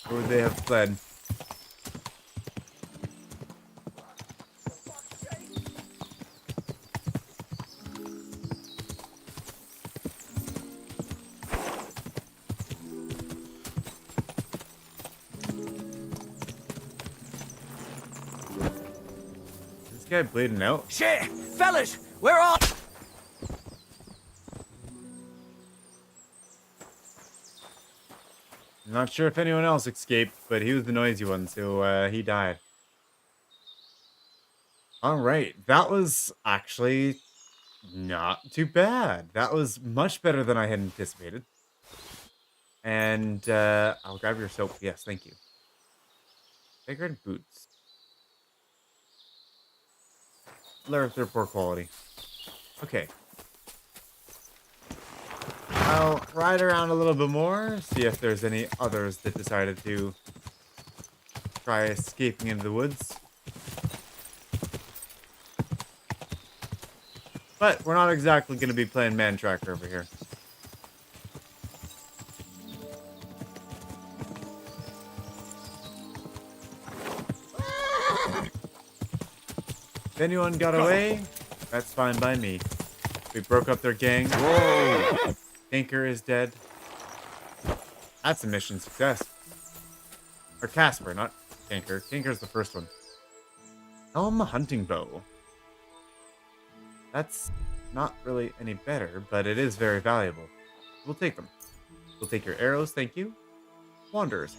Where would they have fled? This guy bleeding out? Shit! Fellas! We're on! I'm not sure if anyone else escaped, but he was the noisy one, so he died. Alright, that was actually not too bad. That was much better than I had anticipated. And I'll grab your soap. Yes, thank you. Figured boots. They're poor quality. Okay. I'll ride around a little bit more, see if there's any others that decided to try escaping into the woods. But we're not exactly going to be playing Man Tracker over here. If anyone got away, that's fine by me. We broke up their gang. Whoa! Tinker is dead. That's a mission success. Or Casper, not Canker. Canker's the first one. Helm hunting bow. That's not really any better, but it is very valuable. We'll take them. We'll take your arrows, thank you. Wanderer's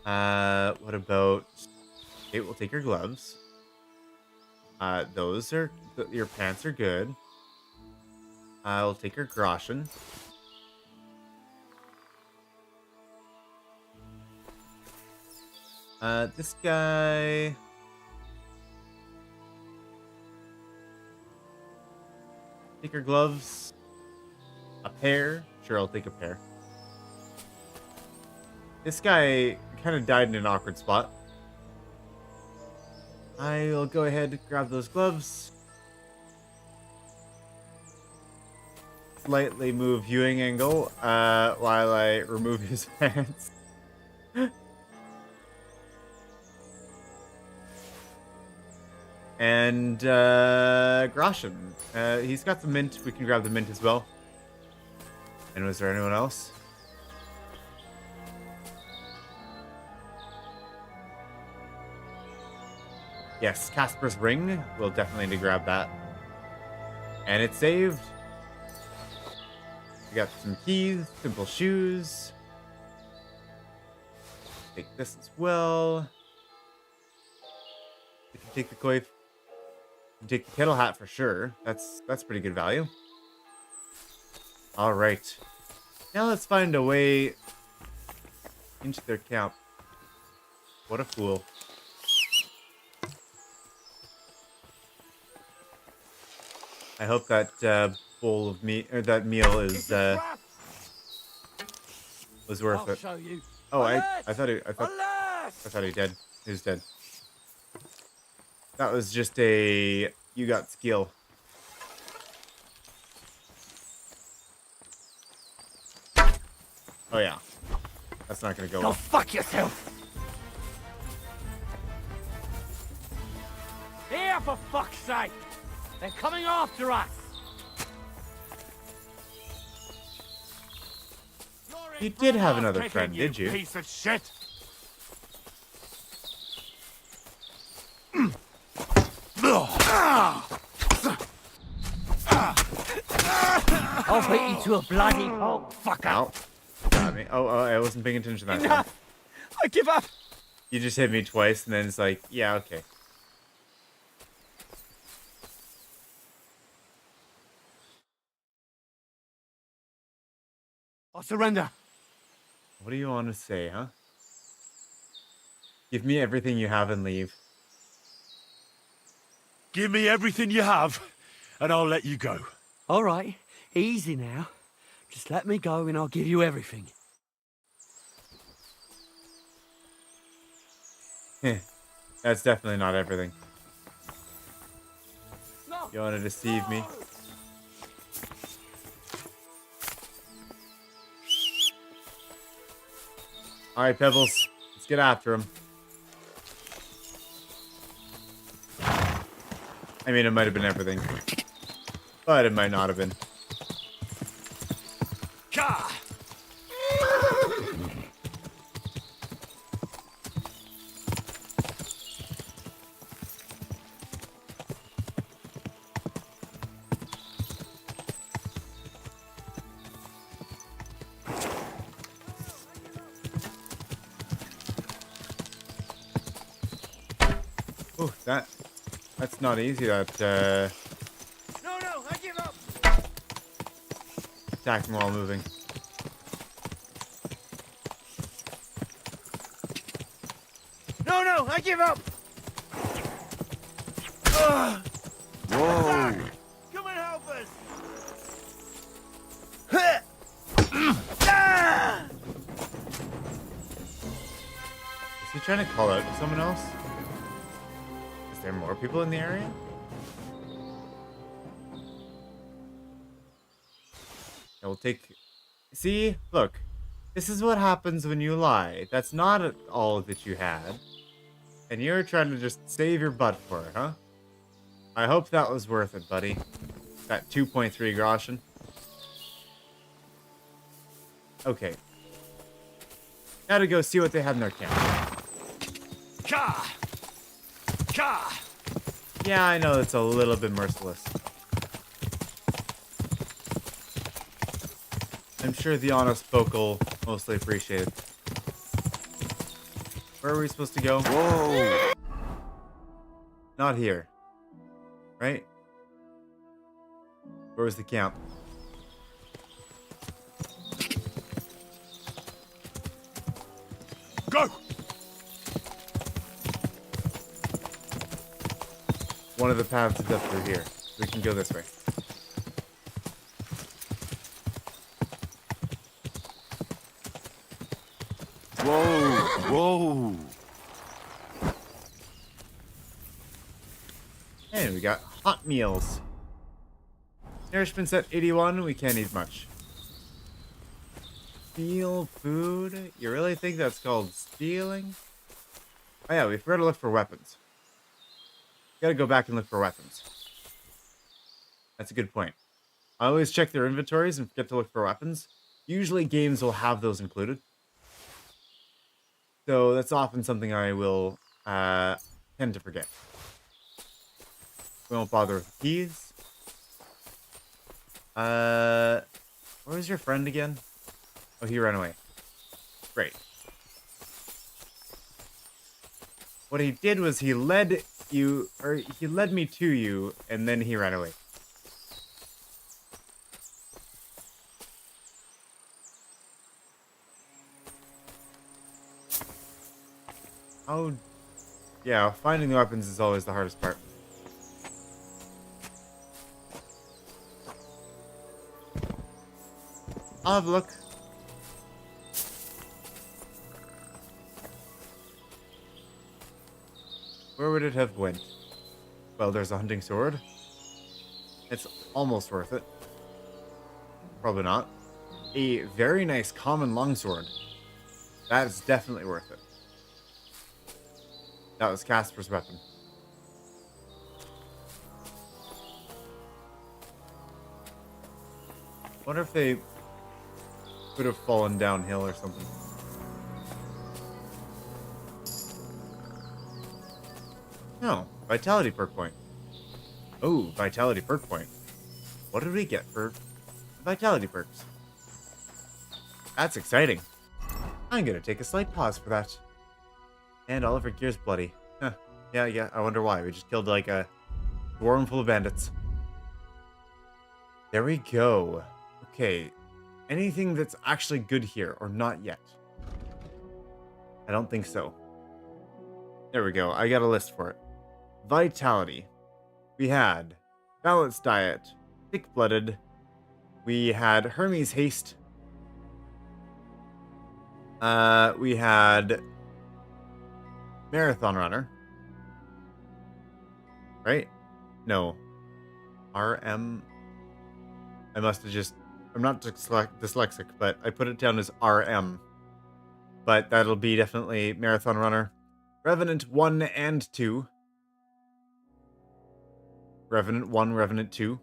hat. What about... Okay, we'll take your gloves. Those are... Your pants are good. We'll take your groschen. This guy... Take your gloves. A pair. Sure, I'll take a pair. This guy kind of died in an awkward spot. I'll go ahead and grab those gloves. Slightly move viewing angle while I remove his pants. And Groschen. He's got some mint. We can grab the mint as well. And was there anyone else? Yes, Casper's ring. We'll definitely need to grab that. And it's saved. We got some keys, simple shoes. Take this as well. We can take the coif. We can take the kettle hat for sure. That's pretty good value. All right. Now let's find a way into their camp. What a fool. I hope that bowl of meat or that meal is was worth it. Show you. Oh, I thought he dead. He was dead. That was just a you got skill. Oh yeah, that's not gonna go Go well. fuck yourself. Here, for fuck's sake! They're coming after us. You did have another friend, did you? Piece of shit. I'll beat you to a bloody pulp, fucker. Ow. Got me. Oh, I wasn't paying attention that time. Enough. I give up. You just hit me twice, and then it's like, yeah, okay. I'll surrender. What do you want to say, huh? Give me everything you have and leave. Give me everything you have, and I'll let you go. All right, easy now. Just let me go and I'll give you everything. That's definitely not everything. No. You want to deceive me? Alright, Pebbles. Let's get after him. I mean, it might have been everything. But it might not have been. Ka! Oh, that's not easy, that, No, I give up. attacking while moving. No, I give up. Whoa! Come and help us. Is he trying to call out to someone else? Is there more people in the area? Yeah, we'll take... See? Look. This is what happens when you lie. That's not all that you had. And you're trying to just save your butt for it, huh? I hope that was worth it, buddy. That 2.3 groschen. Okay. Gotta go see what they have in their camp. Ka! Ka! Yeah, I know it's a little bit merciless. I'm sure the honest folk will mostly appreciate it. Where are we supposed to go? Whoa! Not here. Right? Where was the camp? Go! One of the paths is up through here. We can go this way. Whoa! Whoa! And we got hot meals. Nourishment's at 81. We can't eat much. Steal food? You really think that's called stealing? Oh yeah, we forgot to look for weapons. Gotta go back and look for weapons. That's a good point. I always check their inventories and forget to look for weapons. Usually games will have those included. So that's often something I will tend to forget. We won't bother with the keys. Where was your friend again? Oh, he ran away. Great. What he did was he led you, or he led me to you, and then he ran away. Oh, yeah, finding the weapons is always the hardest part. I'll have a look. Where would it have went? Well, there's a hunting sword. It's almost worth it. Probably not. A very nice common longsword. That is definitely worth it. That was Casper's weapon. Wonder if they could have fallen downhill or something. No, vitality perk point. Oh, vitality perk point. What did we get for vitality perks? That's exciting. I'm gonna take a slight pause for that. And all of her gear's bloody. Huh. Yeah, I wonder why. We just killed like a swarm full of bandits. There we go. Okay. Anything that's actually good here, or not yet? I don't think so. There we go. I got a list for it. Vitality. We had balanced diet, thick-blooded. We had Hermes haste. We had marathon runner. Right? No. RM. I must have just... I'm not dyslexic, but I put it down as RM. But that'll be definitely marathon runner. Revenant 1 and 2. Revenant 1, Revenant 2.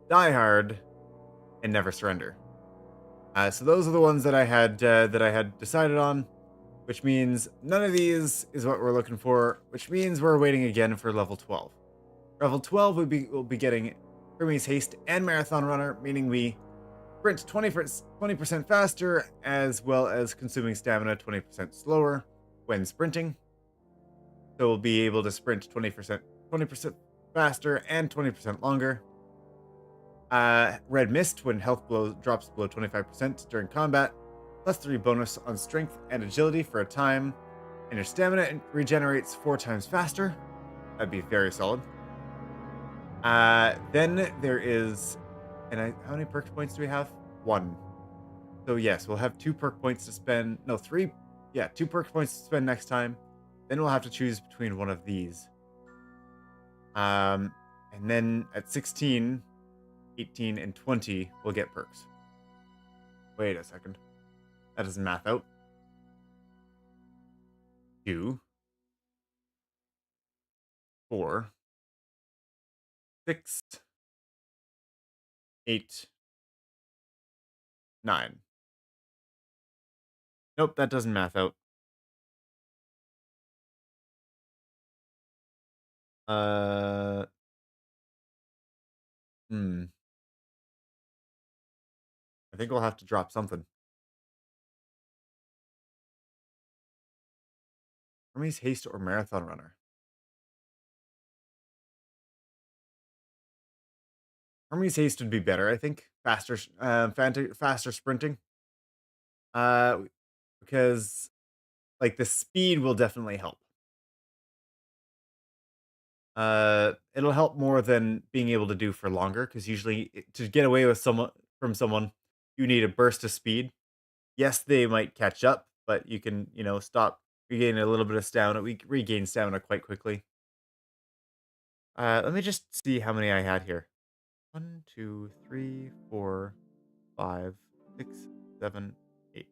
Die Hard, and Never Surrender. So those are the ones that I had decided on, which means none of these is what we're looking for, which means we're waiting again for level 12. Level 12 we'll be getting Hermes Haste and Marathon Runner, meaning we sprint 20% faster, as well as consuming stamina 20% slower when sprinting. So we'll be able to sprint 20% faster and 20% longer. Red Mist, when health drops below 25% during combat, +3 bonus on strength and agility for a time, and your stamina regenerates 4 times faster. That'd be very solid. Then there is, how many perk points do we have? 1. So yes, we'll have 2 perk points to spend. No, 3. Yeah, 2 perk points to spend next time. Then we'll have to choose between one of these. And then at 16, 18, and 20, we'll get perks. Wait a second. That doesn't math out. 2, 4, 6, 8, 9. Nope, that doesn't math out. Uh, hmm. I think we'll have to drop something. Hermes haste or marathon runner. Hermes haste would be better, I think. Faster, faster sprinting. Uh, because like the speed will definitely help. It'll help more than being able to do for longer, because usually to get away with someone, you need a burst of speed. Yes, they might catch up, but you can, stop, regain a little bit of stamina. We regain stamina quite quickly. Let me just see how many I had here. 1, 2, 3, 4, 5, 6, 7, 8.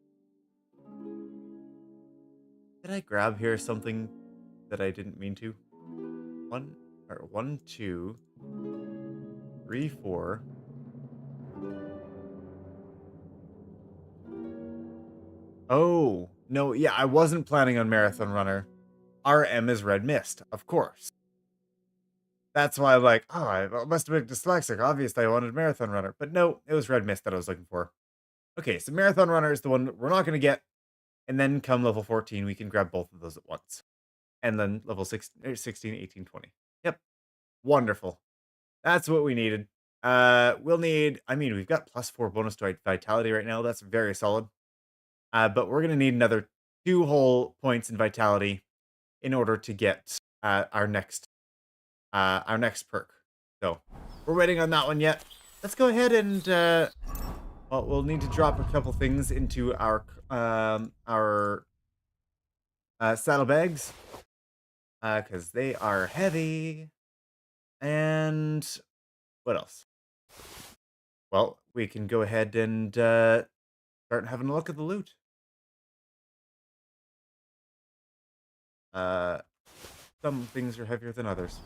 Did I grab here something that I didn't mean to? 1, 2, 3, 4. Oh, no, yeah, I wasn't planning on Marathon Runner. RM is Red Mist, of course. That's why I'm like, oh, I must have been dyslexic. Obviously, I wanted Marathon Runner. But no, it was Red Mist that I was looking for. Okay, so Marathon Runner is the one we're not going to get. And then come level 14, we can grab both of those at once. And then level 16, 18, 20. Yep. Wonderful. That's what we needed. We'll need, we've got +4 bonus to Vitality right now. That's very solid. But we're going to need another 2 whole points in Vitality in order to get our next perk. So we're waiting on that one yet. Let's go ahead and well, we'll need to drop a couple things into our saddlebags because they are heavy. And what else? Well, we can go ahead and start having a look at the loot. Some things are heavier than others.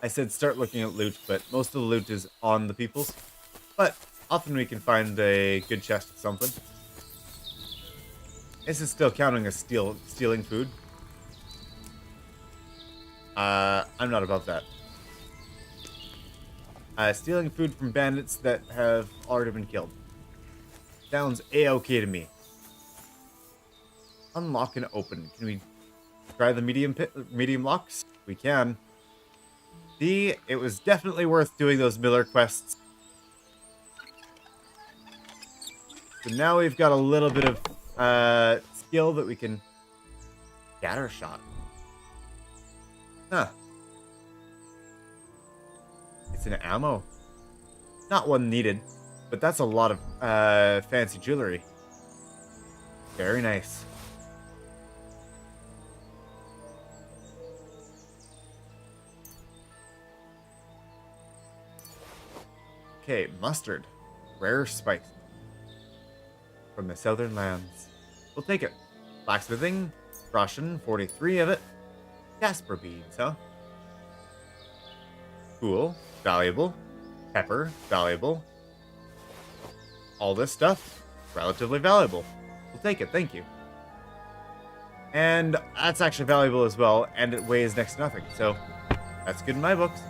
I said start looking at loot, but most of the loot is on the peoples. But often we can find a good chest of something. This is still counting as stealing food. I'm not above that. Stealing food from bandits that have already been killed. Sounds a-okay to me. Unlock and open. Can we try the medium locks? We can. See, it was definitely worth doing those Miller quests. So now we've got a little bit of skill that we can scatter shot. Huh. It's an ammo. Not one needed, but that's a lot of fancy jewelry. Very nice. Okay, mustard. Rare spice. From the southern lands. We'll take it. Blacksmithing. Russian, 43 of it. Casper beads, huh? Cool. Valuable. Pepper. Valuable. All this stuff. Relatively valuable. We'll take it, thank you. And that's actually valuable as well, and it weighs next to nothing, so that's good in my books.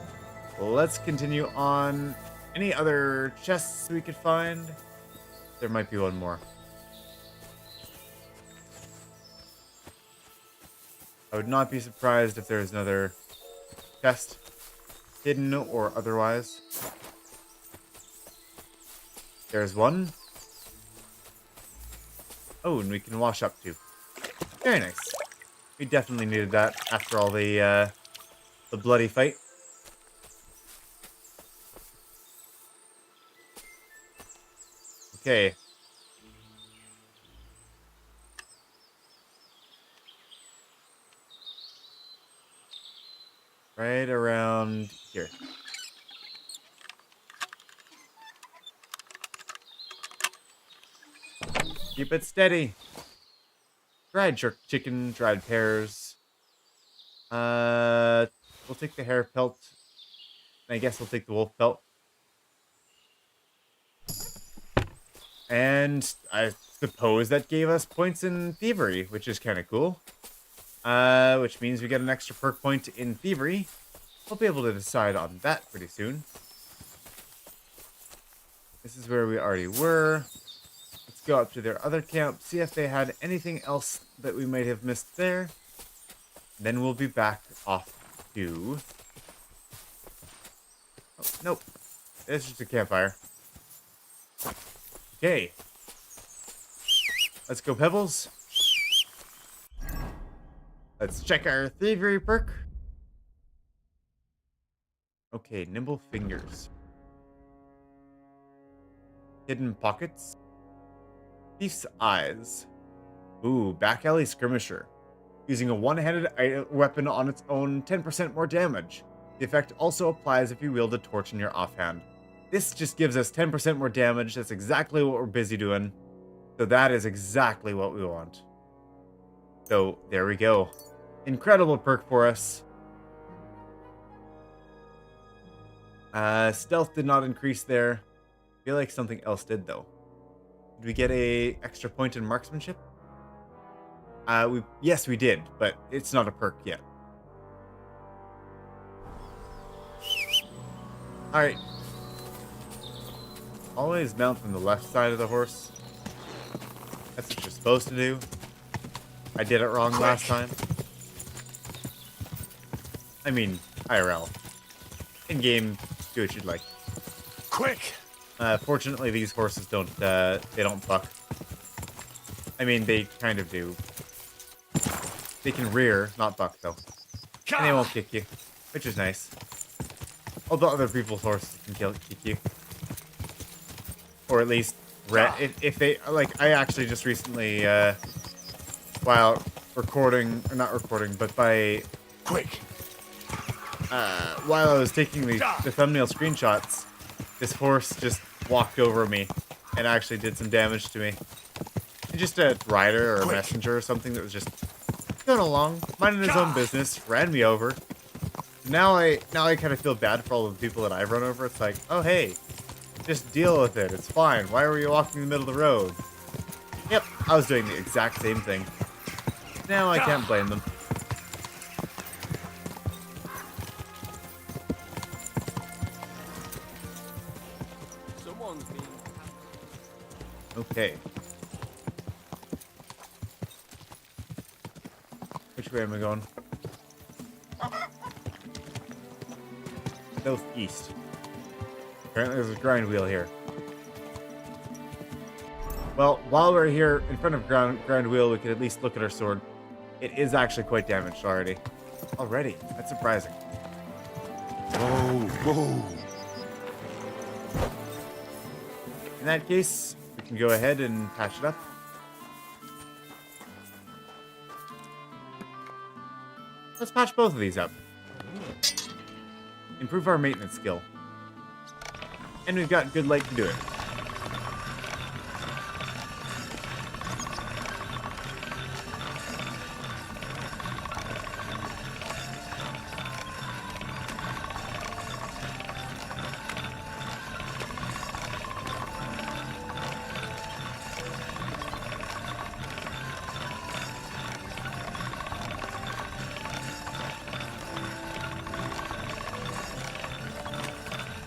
Let's continue on. Any other chests we could find? There might be one more. I would not be surprised if there's another chest, hidden or otherwise. There's one. Oh, and we can wash up too. Very nice. We definitely needed that after all the bloody fight. Okay. Right around here. Keep it steady. Dried jerk chicken, dried pears. We'll take the hare pelt. I guess we'll take the wolf pelt. And I suppose that gave us points in thievery, which is kind of cool. Which means we get an extra perk point in thievery. We'll be able to decide on that pretty soon. This is where we already were. Let's go up to their other camp, see if they had anything else that we might have missed there. Then we'll be back off to... Oh, nope. It's just a campfire. Okay. Let's go, Pebbles. Let's check our thievery perk. Okay, nimble fingers. Hidden pockets. Thief's eyes. Ooh, back alley skirmisher. Using a one-handed weapon on its own, 10% more damage. The effect also applies if you wield a torch in your offhand. This just gives us 10% more damage. That's exactly what we're busy doing. So that is exactly what we want. So there we go. Incredible perk for us. Stealth did not increase there. I feel like something else did though. Did we get a extra point in marksmanship? Yes, we did, but it's not a perk yet. Alright. Always mount from the left side of the horse. That's what you're supposed to do. I did it wrong last time. I mean, IRL. In-game, do what you'd like. Quick! Fortunately, these horses don't, they don't buck. I mean, they kind of do. They can rear, not buck, though. And they won't kick you, which is nice. Although other people's horses can kick you. Or at least, if they, like, I actually just recently, while recording, or not recording, but by... Quick! While I was taking the thumbnail screenshots, this horse just walked over me and actually did some damage to me. And just a rider or a messenger or something that was just going along, minding his own business, ran me over. Now I kind of feel bad for all the people that I've run over. It's like, oh hey, just deal with it. It's fine. Why were you walking in the middle of the road? Yep, I was doing the exact same thing. Now I can't blame them. Okay. Which way am I going? Southeast. Apparently there's a grind wheel here. Well, while we're here in front of grind wheel, we could at least look at our sword. It is actually quite damaged already. Already? That's surprising. Whoa, whoa. In that case, we can go ahead and patch it up. Let's patch both of these up. Improve our maintenance skill. And we've got good light to do it.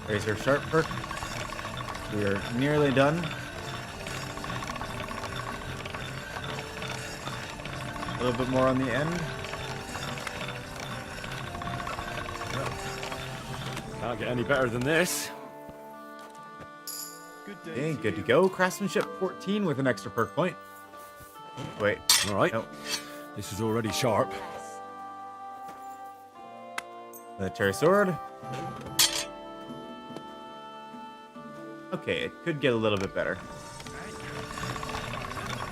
There's our sharp perk. We are nearly done. A little bit more on the end. Can't get any better than this. Okay, good to go. Craftsmanship 14 with an extra perk point. Wait. All right. Nope. This is already sharp. Military sword. Okay, it could get a little bit better.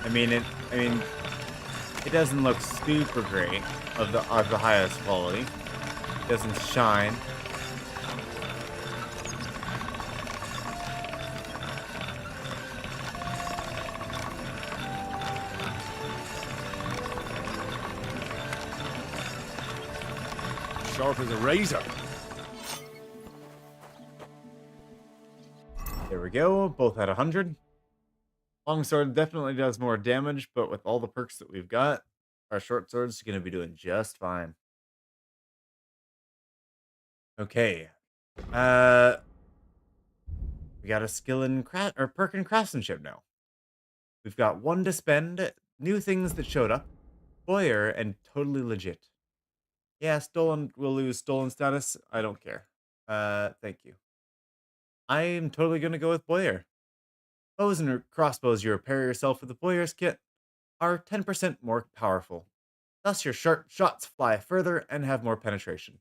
I mean, it doesn't look super great of the highest quality. It doesn't shine. Sharp as a razor. There we go. Both at 100. Longsword definitely does more damage, but with all the perks that we've got, our short sword's going to be doing just fine. Okay. We got a skill in or perk in craftsmanship now. We've got 1 to spend, new things that showed up, Boyer, and totally legit. Yeah, stolen, we'll lose stolen status. I don't care. Thank you. I am totally going to go with Boyer. Bows and crossbows you repair yourself with the Boyer's kit are 10% more powerful. Thus, your shots fly further and have more penetration.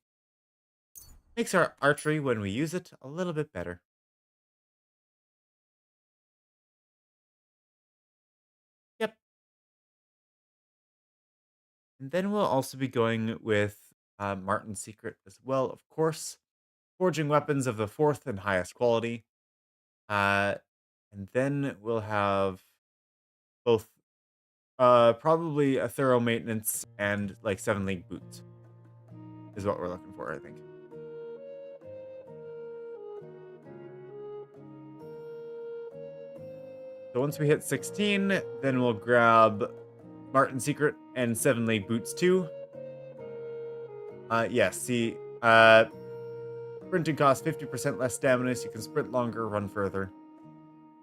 Makes our archery, when we use it, a little bit better. Yep. And then we'll also be going with Martin's Secret as well, of course. Forging weapons of the 4th and highest quality. And then we'll have both probably a thorough maintenance and like 7 league boots is what we're looking for, I think. So once we hit 16, then we'll grab Martin's Secret and 7 league boots too. Yeah, see, sprinting costs 50% less stamina, so you can sprint longer, run further.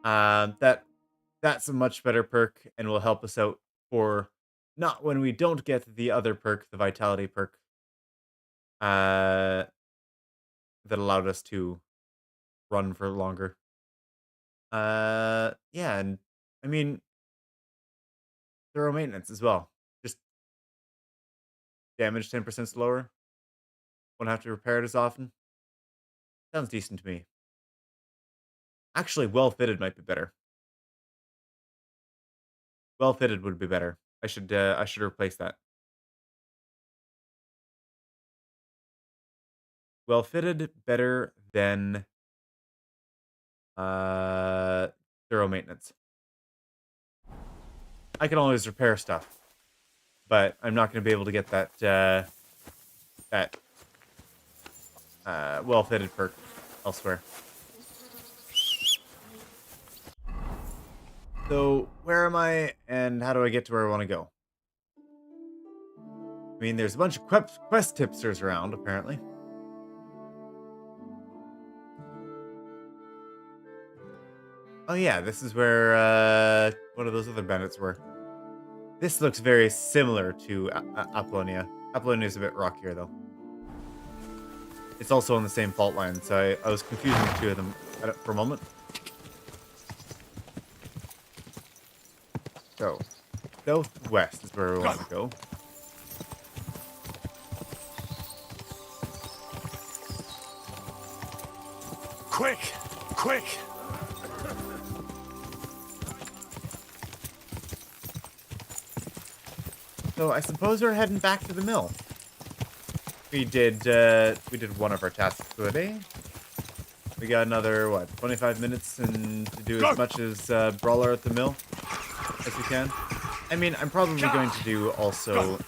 That's a much better perk and will help us out for not when we don't get the other perk, the vitality perk, that allowed us to run for longer. Yeah, and I mean, thorough maintenance as well. Just damage 10% slower. Won't have to repair it as often. Sounds decent to me. Actually, well fitted might be better. Well fitted would be better. I should replace that. Well fitted better than thorough maintenance. I can always repair stuff, but I'm not going to be able to get that well fitted perk elsewhere. So where am I, and how do I get to where I want to go? I mean, there's a bunch of quest tipsters around, apparently. Oh yeah, this is where one of those other bandits were. This looks very similar to Apollonia. Apollonia is a bit rockier, though. It's also on the same fault line, so I was confusing the two of them for a moment. So, southwest is where we want to go. Quick! Quick! So I suppose we're heading back to the mill. We did one of our tasks for the day. We got another, what, 25 minutes and to do as much as Brawler at the mill as we can. I mean, I'm probably going to do also...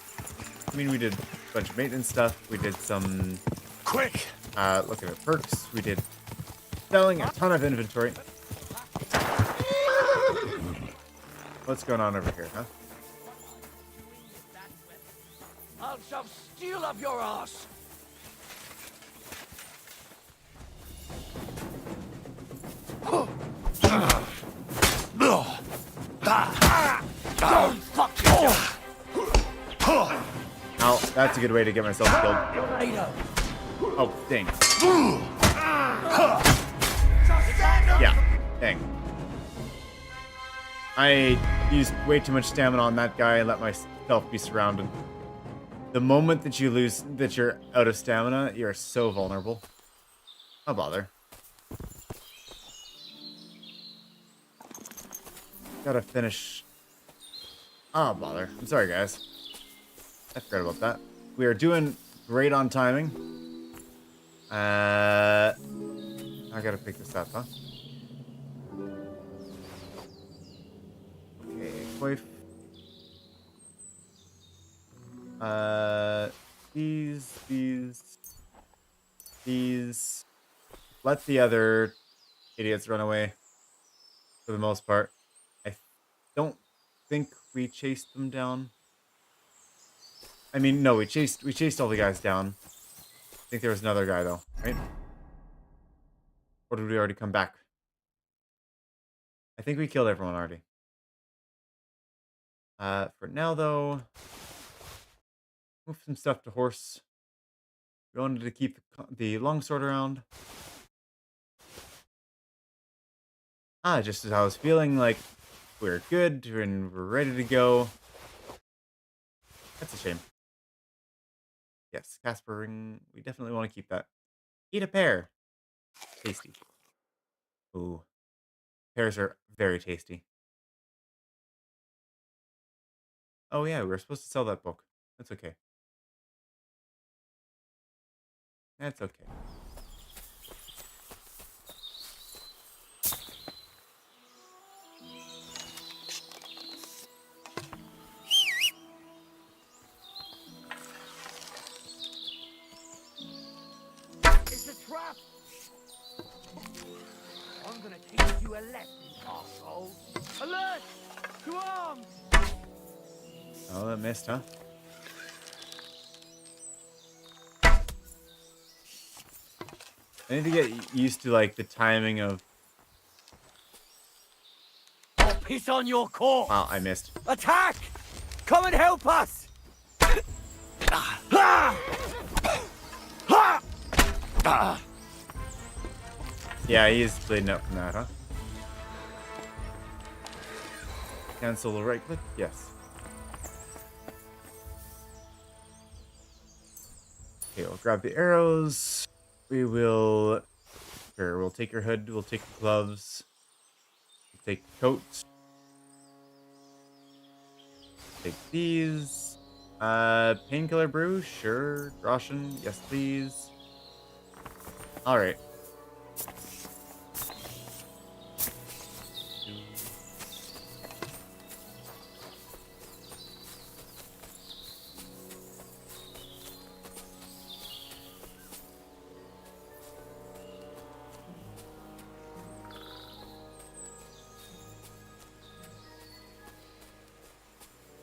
I mean, we did a bunch of maintenance stuff. We did some... Quick! Looking at perks. We did selling a ton of inventory. What's going on over here, huh? I'll shove steel up your ass! Don't fuck yourself! Ow, that's a good way to get myself killed. Oh, dang. Yeah, dang. I used way too much stamina on that guy and let myself be surrounded. The moment that you lose, that you're out of stamina, you're so vulnerable. I'll bother. Gotta finish. Oh, bother. I'm sorry, guys. I forgot about that. We are doing great on timing. I gotta pick this up, huh? Okay, Coif. These. Let the other idiots run away. For the most part. I don't think we chased them down. I mean, no, we chased all the guys down. I think there was another guy though, right? Or did we already come back? I think we killed everyone already. For now though, move some stuff to horse. We wanted to keep the longsword around. Just as I was feeling like we're good and we're ready to go. That's a shame. Yes, Casper ring. We definitely want to keep that. Eat a pear. Tasty. Ooh. Pears are very tasty. Oh yeah, we were supposed to sell that book. That's okay. That's okay. It's a trap! I'm gonna teach you a lesson, asshole. Alert! To arms! Oh, that missed, huh? I need to get used to like the timing of. I'll piss on your corpse! Wow, I missed. Attack! Come and help us! Yeah, he is bleeding out from that, huh? Cancel the right click? Yes. Okay, we'll grab the arrows. We will... Sure, we'll take your hood. We'll take the gloves. We'll take the coat. Take these. Painkiller brew? Sure. Groschen? Yes, please. Alright.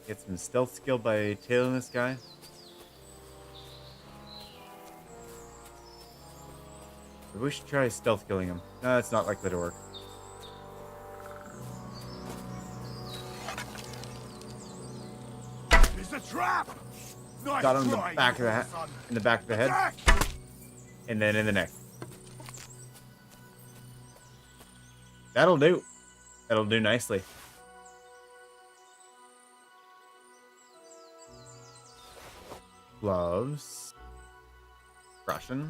Get some stealth skill by tailing this guy. We should try stealth killing him. No, it's not likely to work. It's a trap! Nice Got him in the try, back of the son. in the back of the head, Attack! and then in the neck. That'll do. That'll do nicely. Gloves. Russian.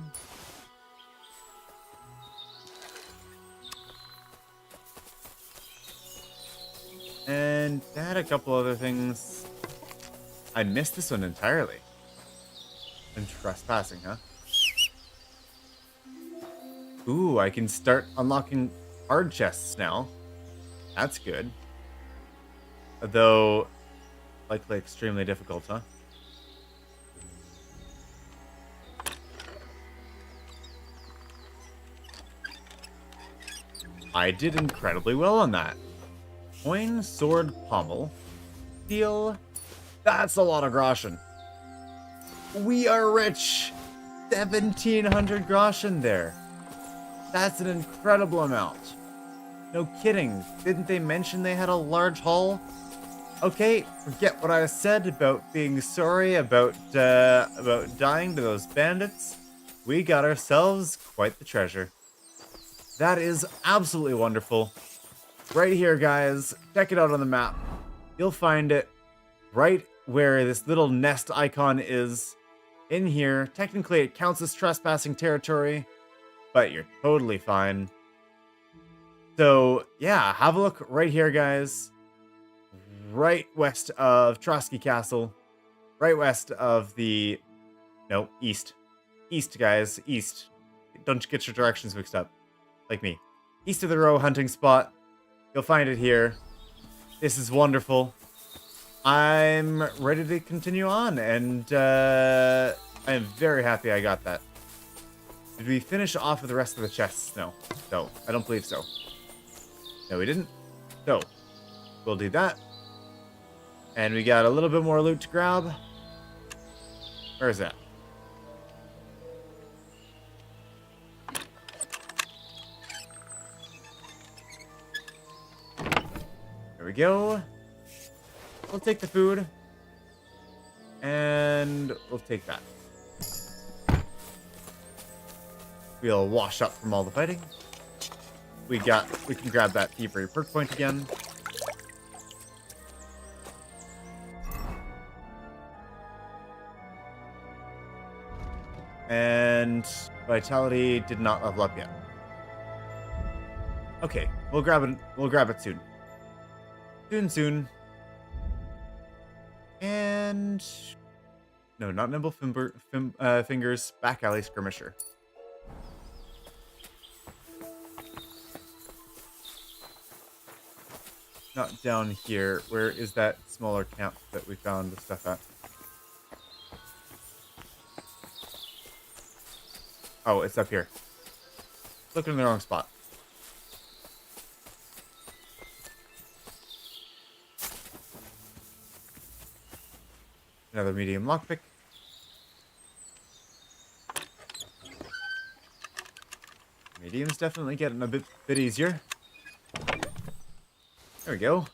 And I had a couple other things. I missed this one entirely. And trespassing, huh? Ooh, I can start unlocking hard chests now. That's good. Though, likely extremely difficult, huh? I did incredibly well on that. Coin, sword, pommel, steel. That's a lot of groschen. We are rich. 1,700 groschen there. That's an incredible amount. No kidding. Didn't they mention they had a large haul? Okay, forget what I said about being sorry about dying to those bandits. We got ourselves quite the treasure. That is absolutely wonderful. Right here, guys. Check it out on the map. You'll find it right where this little nest icon is. In here. Technically, it counts as trespassing territory, but you're totally fine. So, yeah, have a look right here, guys. Right west of Trotsky Castle. Right west of the... No, east. East, guys. East. Don't get your directions mixed up. Like me. East of the row hunting spot. You'll find it here. This is wonderful. I'm ready to continue on, and I am very happy I got that. Did we finish off with the rest of the chests? No. No, I don't believe so. No, we didn't. So, we'll do that. And we got a little bit more loot to grab. Where is that? There we go. We'll take the food. And we'll take that. We'll wash up from all the fighting. We can grab that thievery perk point again. And vitality did not level up yet. Okay, we'll grab it soon. Soon. And no, not nimble fingers, back alley skirmisher. Not down here. Where is that smaller camp that we found the stuff at? Oh, it's up here. Looking in the wrong spot. Another medium lockpick. Medium's definitely getting a bit easier. There we go.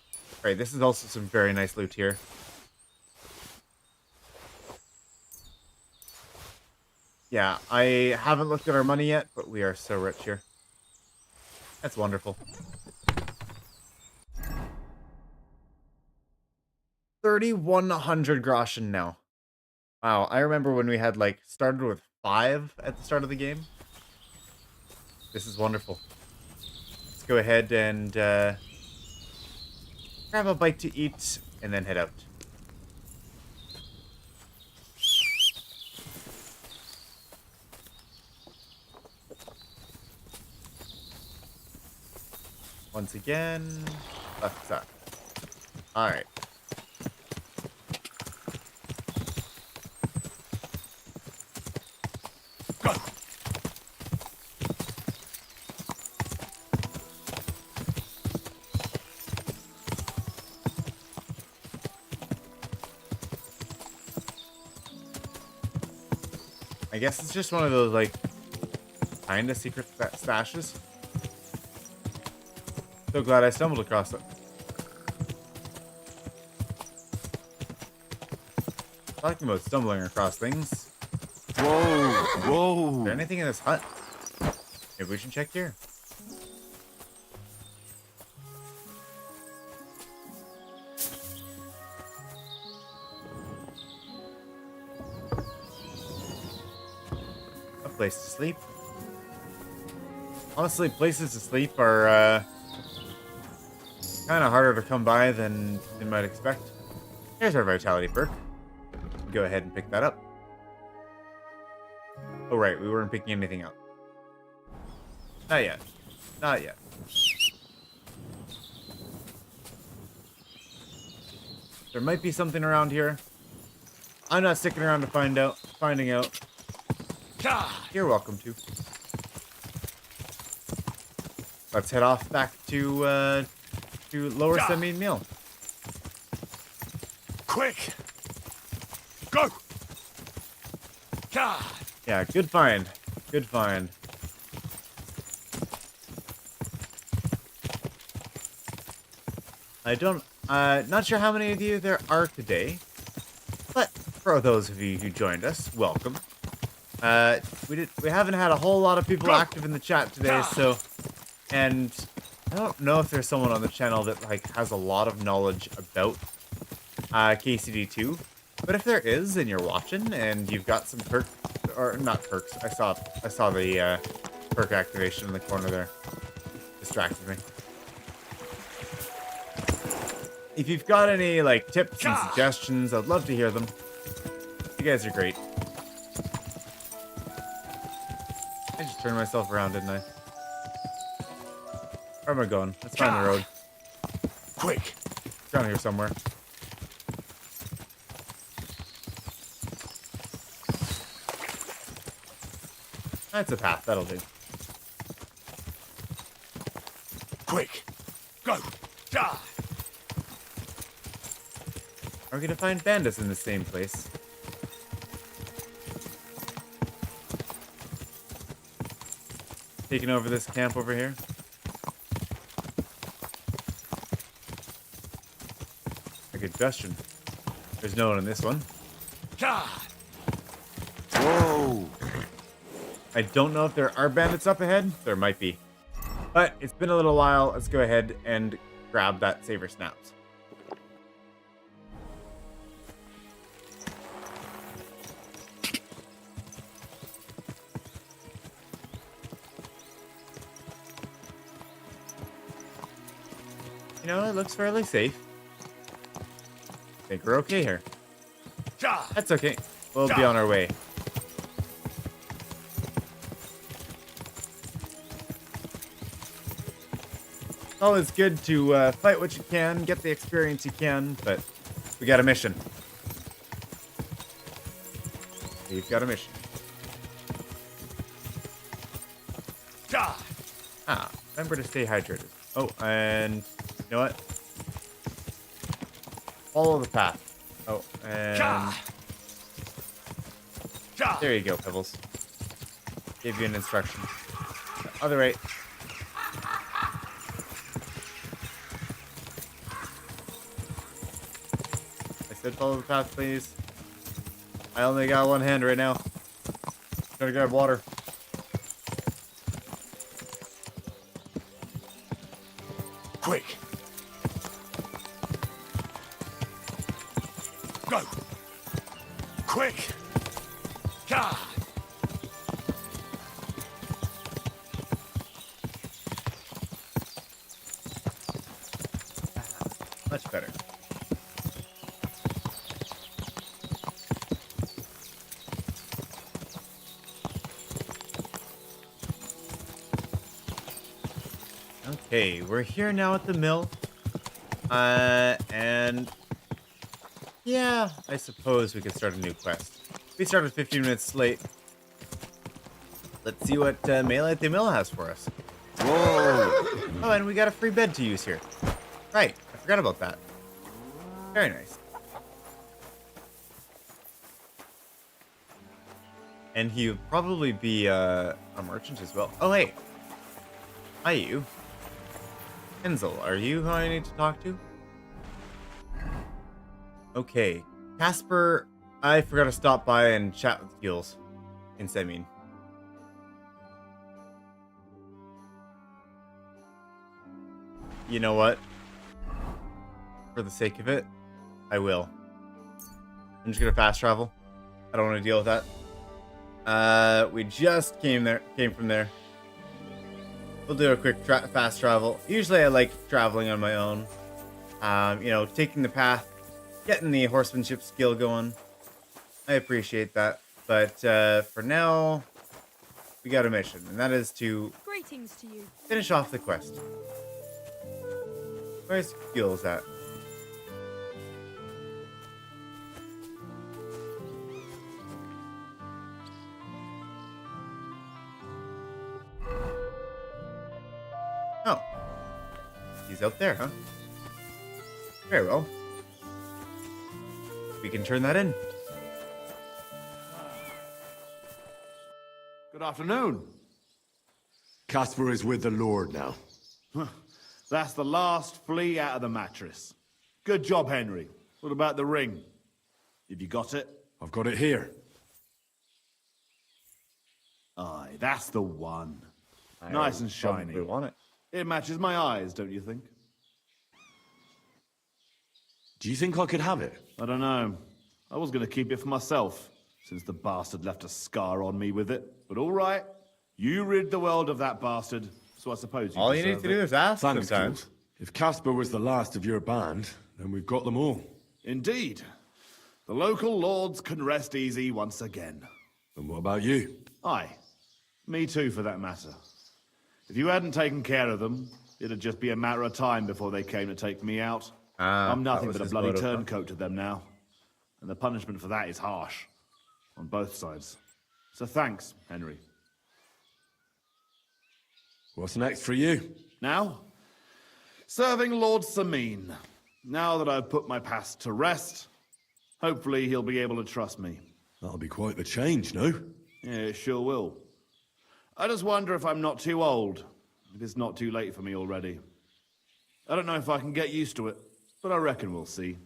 Alright, this is also some very nice loot here. Yeah, I haven't looked at our money yet, but we are so rich here. That's wonderful. 3,100 Groschen now. Wow, I remember when we had, like, started with 5 at the start of the game. This is wonderful. Let's go ahead and grab a bite to eat and then head out. Once again, left side. Alright. Go! I guess it's just one of those, like, kinda secret stashes. So glad I stumbled across it. Talking about stumbling across things. Whoa! Is there anything in this hut? Maybe we should check here. A place to sleep. Honestly, places to sleep are kind of harder to come by than you might expect. Here's our vitality perk. Go ahead and pick that up. Oh right, we weren't picking anything up. Not yet. Not yet. There might be something around here. I'm not sticking around to finding out. You're welcome to. Let's head off back to Lower Semine Mill. Quick! Go! Yeah, good find. Good find. Not sure how many of you there are today, but for those of you who joined us, welcome. We haven't had a whole lot of people active in the chat today, so, and I don't know if there's someone on the channel that like has a lot of knowledge about KCD 2, but if there is and you're watching and you've got some perks, or not perks, I saw the perk activation in the corner there. Distracted me. If you've got any like tips and suggestions, I'd love to hear them. You guys are great. I just turned myself around, didn't I? Where am I going? Let's find the road. Quick! It's down here somewhere. That's a path. That'll do. Quick! Go! Are we gonna find bandits in the same place? Taking over this camp over here. A good question. There's no one in this one. God! Whoa! I don't know if there are bandits up ahead. There might be. But it's been a little while. Let's go ahead and grab that Saber Snaps. You know, it looks fairly safe. I think we're okay here. That's okay. We'll be on our way. Always good to fight what you can, get the experience you can, but we got a mission. We've got a mission. Ah, remember to stay hydrated. Oh, and you know what? Follow the path. Oh, and there you go, Pebbles. Gave you an instruction. Other way. I said follow the path, please. I only got one hand right now. Gotta grab water. Quick! Go! Quick! God! Much better. Okay, we're here now at the mill. And yeah, I suppose we could start a new quest. We started 15 minutes late. Let's see what Melee at the Mill has for us. Whoa! Oh, and we got a free bed to use here. Right, I forgot about that. Very nice. And he would probably be a merchant as well. Oh, hey. Hi, you. Enzel, are you who I need to talk to? Okay. Casper, I forgot to stop by and chat with Gules in Semine. You know what? For the sake of it, I will. I'm just gonna fast travel. I don't want to deal with that. We just came from there. We'll do a quick fast travel. Usually I like traveling on my own. You know, taking the path, getting the horsemanship skill going. I appreciate that. But for now, we got a mission, and that is to Greetings to you. finish off the quest. Where's Gules at? Oh. He's out there, huh? Very well. We can turn that in. Good afternoon. Casper is with the Lord now. That's the last flea out of the mattress. Good job, Henry. What about the ring? Have you got it? I've got it here. Aye, that's the one. I Nice and shiny. probably want it. It matches my eyes, don't you think? Do you think I could have it? I don't know. I was going to keep it for myself, since the bastard left a scar on me with it. But all right, you rid the world of that bastard, so I suppose you All you need to do is ask Thanks, sometimes. Jules. If Casper was the last of your band, then we've got them all. Indeed. The local lords can rest easy once again. And what about you? Aye. Me too, for that matter. If you hadn't taken care of them, it'd just be a matter of time before they came to take me out. I'm that nothing was but a his bloody motive, huh? turncoat to them now. And the punishment for that is harsh. On both sides. So thanks, Henry. What's next for you? Now, serving Lord Semine. Now that I've put my past to rest, Hopefully he'll be able to trust me. That'll be quite the change, no? Yeah, it sure will. I just wonder if I'm not too old. If it's not too late for me already. I don't know if I can get used to it, but I reckon we'll see.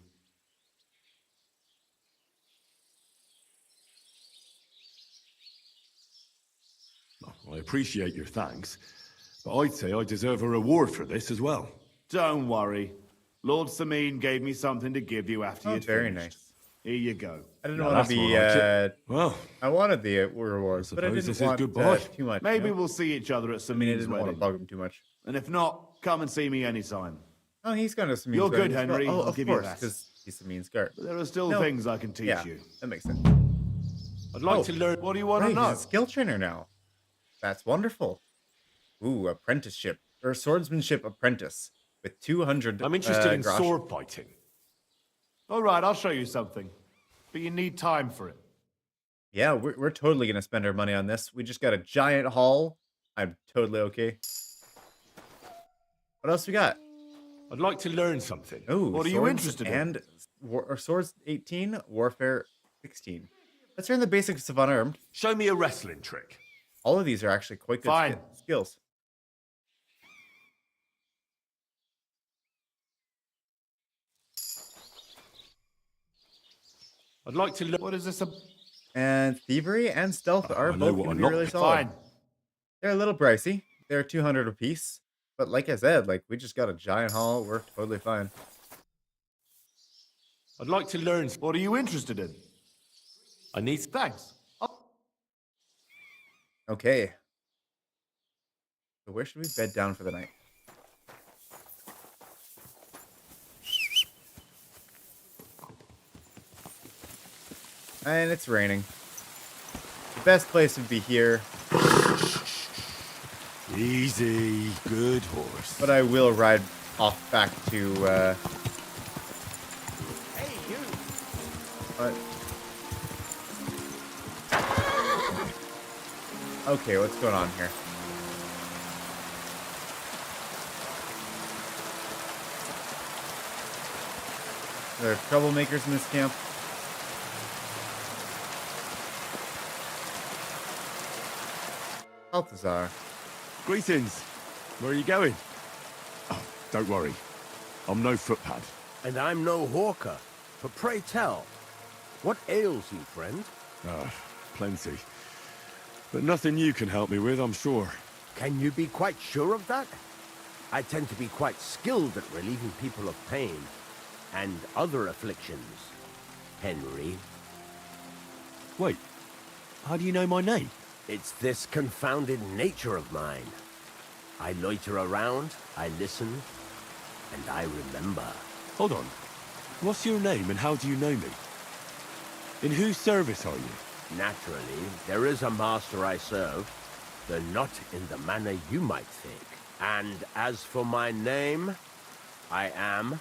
I appreciate your thanks, but I'd say I deserve a reward for this as well. Don't worry. Lord Semine gave me something to give you after Oh, you'd very finished. nice. Here you go. I didn't No, want that's to be. more like it. Well, I wanted the rewards, but I suppose didn't this is want goodbye. too much. Maybe you know? we'll see each other at I mean, I Semine's didn't want to wedding. bug him too much. And if not, come and see me anytime. Oh, he's going to Semine's You're good, wedding as well. Henry. Oh, I'll of give you course, that. because he's Semine's guard. But there are still No. things I can teach Yeah, you. that makes sense. I'd like to learn. What do you want Right, to know? he's a skill trainer now. That's wonderful. Ooh, apprenticeship or swordsmanship apprentice with 200. I'm interested in grosh. sword fighting. All right, I'll show you something. But you need time for it. Yeah, we're totally gonna spend our money on this. We just got a giant haul. I'm totally okay. What else we got? I'd like to learn something. Oh, What are you swords interested in? and swords 18, warfare 16. Let's learn the basics of unarmed. Show me a wrestling trick. All of these are actually quite good Fine. skills. I'd like to learn. What is this? And thievery and stealth are I know both what going I'm to be not- really solid. Fine. They're a little pricey. They're 200 apiece. But like I said, like we just got a giant haul. We're totally fine. I'd like to learn. What are you interested in? I need. Thanks. Okay. So where should we bed down for the night? And it's raining. The best place would be here, Easy, good horse. but I will ride off back to, Hey, you! what? Okay, what's going on here? Are there troublemakers in this camp? Balthazar. Greetings. Where are you going? Oh, don't worry. I'm no footpad. And I'm no hawker. But pray tell, what ails you, friend? Plenty. But nothing you can help me with, I'm sure. Can you be quite sure of that? I tend to be quite skilled at relieving people of pain and other afflictions, Henry. Wait, how do you know my name? It's this confounded nature of mine. I loiter around, I listen, and I remember. Hold on. What's your name and how do you know me? In whose service are you? Naturally, there is a master I serve, though not in the manner you might think. And as for my name, I am...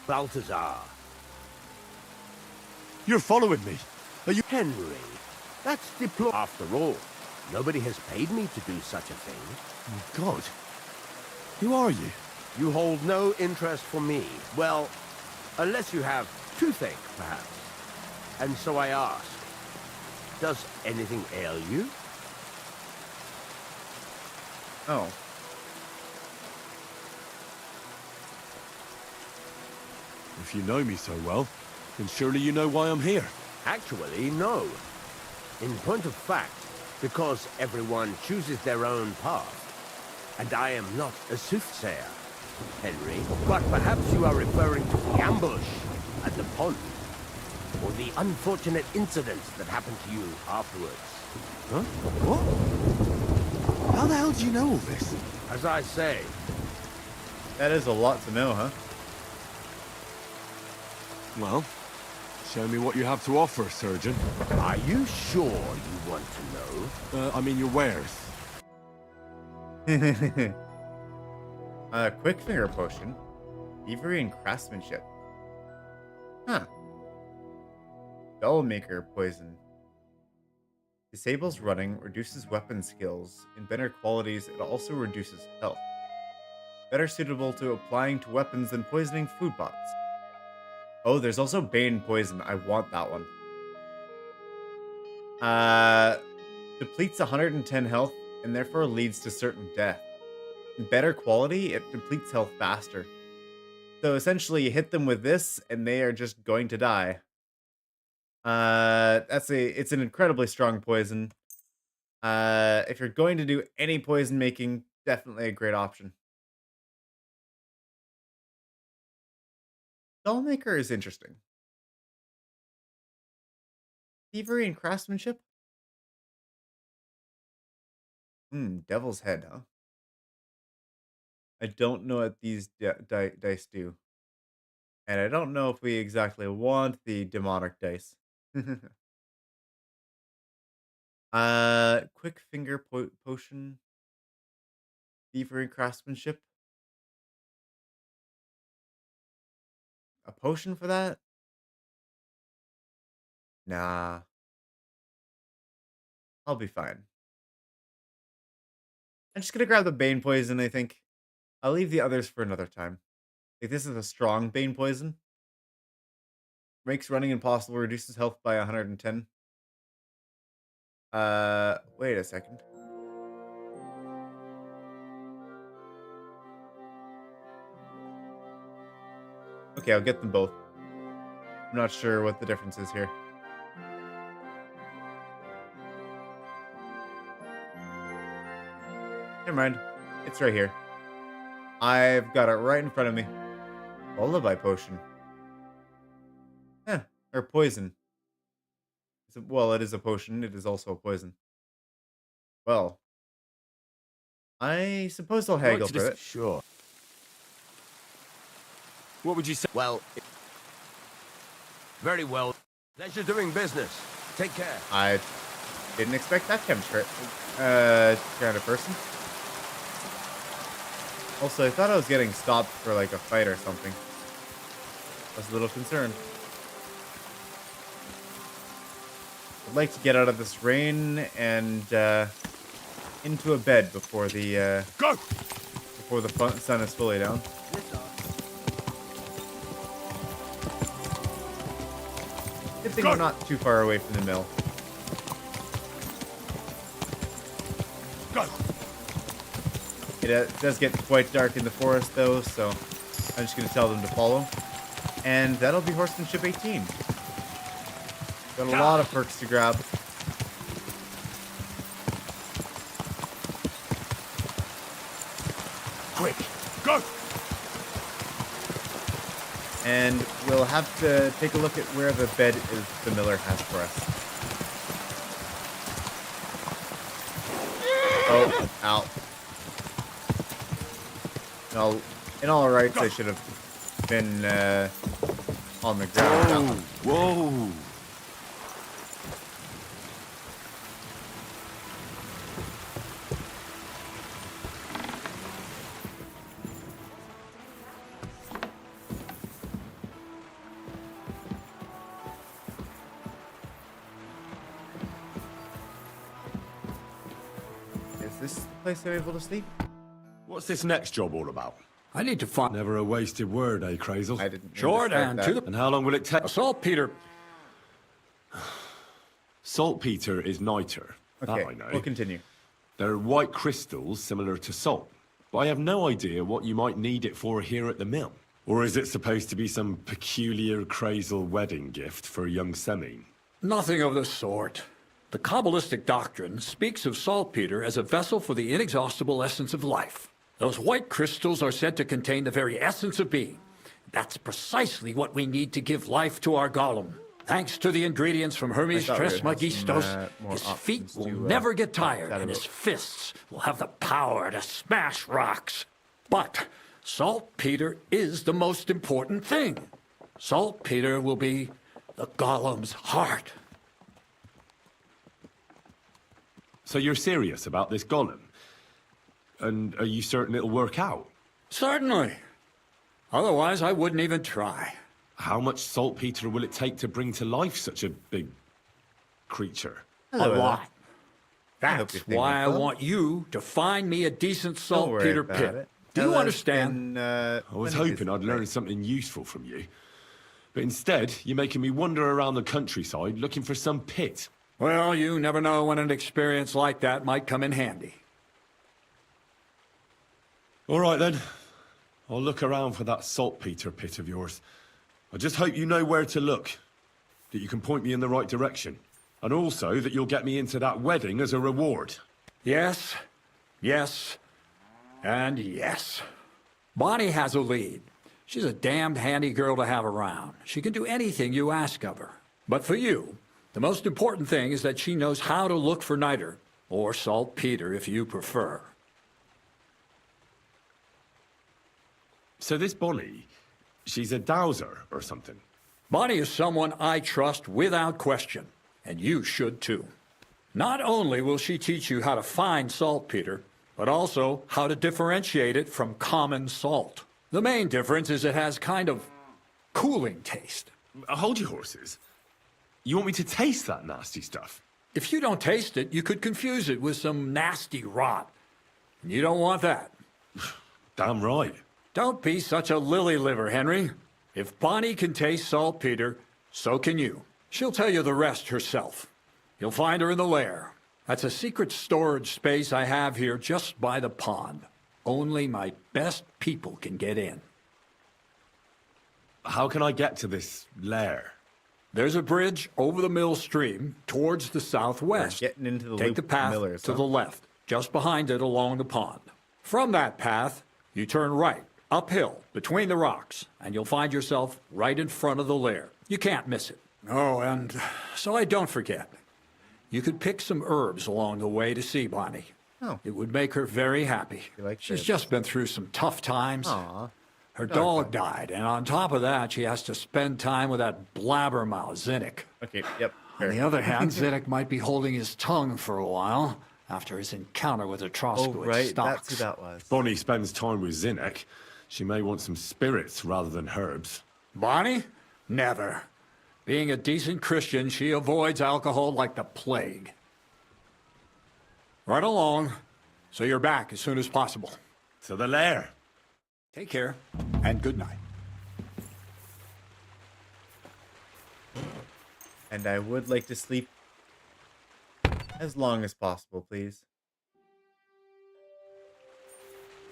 Balthazar. You're following me. Are you... Henry. That's deplorable. After all, nobody has paid me to do such a thing. God. Who are you? You hold no interest for me. Well, unless you have toothache, perhaps. And so I ask, does anything ail you? Oh. If you know me so well, then surely you know why I'm here. Actually, no. In point of fact, because everyone chooses their own path. And I am not a soothsayer, Henry. But perhaps you are referring to the ambush at the pond. Or the unfortunate incidents that happened to you afterwards. Huh? What? How the hell do you know all this? As I say, That is a lot to know, huh? Well, show me what you have to offer, surgeon. are you sure you want to know? I mean your wares. Quick finger potion. Thievery and craftsmanship. Huh. Doll maker poison. Disables running, reduces weapon skills. In better qualities, it also reduces health. Better suitable to applying to weapons than poisoning food bots. Oh, there's also Bane Poison. I want that one. Depletes 110 health and therefore leads to certain death. In better quality, it depletes health faster. So essentially, you hit them with this, and they are just going to die. It's an incredibly strong poison. If you're going to do any poison making, definitely a great option. Dollmaker is interesting. Thievery and craftsmanship? Devil's head, huh? I don't know what these dice do. And I don't know if we exactly want the demonic dice. Quick finger potion. Thievery and craftsmanship. A potion for that? Nah. I'll be fine. I'm just gonna grab the Bane Poison, I think. I'll leave the others for another time. Like, this is a strong Bane Poison. Makes running impossible, reduces health by 110. Wait a second. Okay, I'll get them both. I'm not sure what the difference is here. Never mind. It's right here. I've got it right in front of me. Lullaby potion. Or poison. Well, it is a potion. It is also a poison. Well, I suppose I'll haggle for it. Sure. What would you say? Well, very well. Pleasure doing business. Take care. I didn't expect that kind of person. Also, I thought I was getting stopped for like a fight or something. I was a little concerned. I'd like to get out of this rain and into a bed before the sun is fully down. Good thing we're not too far away from the mill. It does get quite dark in the forest, though, so I'm just going to tell them to follow. And that'll be Horsemanship 18. Got a lot of perks to grab. Quick, go! And we'll have to take a look at where the bed is the miller has for us. Oh, ow. No, in all rights, I should have been on the ground. Whoa! Is this the place I'm able to sleep? What's this next job all about? I need to find Never a wasted word, eh, Crazel? I didn't. short and to the And how long will it take? saltpeter. Saltpeter is niter. Okay, That I know. we'll continue. They're white crystals similar to salt, but I have no idea what you might need it for here at the mill. Or is it supposed to be some peculiar Crazel wedding gift for young Semine? Nothing of the sort. The Kabbalistic doctrine speaks of saltpeter as a vessel for the inexhaustible essence of life. Those white crystals are said to contain the very essence of being. That's precisely what we need to give life to our golem. Thanks to the ingredients from Hermes I thought we would have Trismegistos, some, more his feet options will to, never get tired, chat and his about. fists will have the power to smash rocks. But saltpeter is the most important thing. Saltpeter will be the golem's heart. So you're serious about this golem? And are you certain it'll work out? Certainly. Otherwise, I wouldn't even try. How much saltpeter will it take to bring to life such a big creature? A Hello, lot. hope That's you're thinking why I well. want you to find me a decent Don't worry saltpeter about pit. it. Do you Ella's understand? been, I was plenty hoping busy I'd learn today. something useful from you. But instead, you're making me wander around the countryside looking for some pit. Well, you never know when an experience like that might come in handy. All right, then. I'll look around for that saltpeter pit of yours. I just hope you know where to look, that you can point me in the right direction, and also that you'll get me into that wedding as a reward. Yes, yes, and yes. Bonnie has a lead. She's a damned handy girl to have around. She can do anything you ask of her. But for you, the most important thing is that she knows how to look for niter, or saltpeter if you prefer. So this Bonnie, she's a dowser or something? Bonnie is someone I trust without question, and you should too. Not only will she teach you how to find saltpeter, but also how to differentiate it from common salt. The main difference is it has kind of cooling taste. Hold your horses. You want me to taste that nasty stuff? If you don't taste it, you could confuse it with some nasty rot. And you don't want that. Damn right. Don't be such a lily liver, Henry. If Bonnie can taste saltpeter, so can you. She'll tell you the rest herself. You'll find her in the lair. That's a secret storage space I have here just by the pond. Only my best people can get in. How can I get to this lair? There's a bridge over the mill stream towards the southwest. We're getting into the Take loop the with path Millers, to huh? the left, just behind it along the pond. From that path, you turn right, uphill, between the rocks, and you'll find yourself right in front of the lair. You can't miss it. Oh, and so I don't forget. You could pick some herbs along the way to see Bonnie. Oh. It would make her very happy. You like She's this? just been through some tough times. Aw. Her dog died, and on top of that, she has to spend time with that blabbermouth, Zinnik. Okay, yep. On the other hand, Zinnik might be holding his tongue for a while after his encounter with the Oh, Troskowitz right, stocks. that's who that was. Bonnie spends time with Zinnik. She may want some spirits rather than herbs. Bonnie? Never. Being a decent Christian, she avoids alcohol like the plague. Right along, so you're back as soon as possible. To the lair. Take care, and good night. And I would like to sleep as long as possible, please.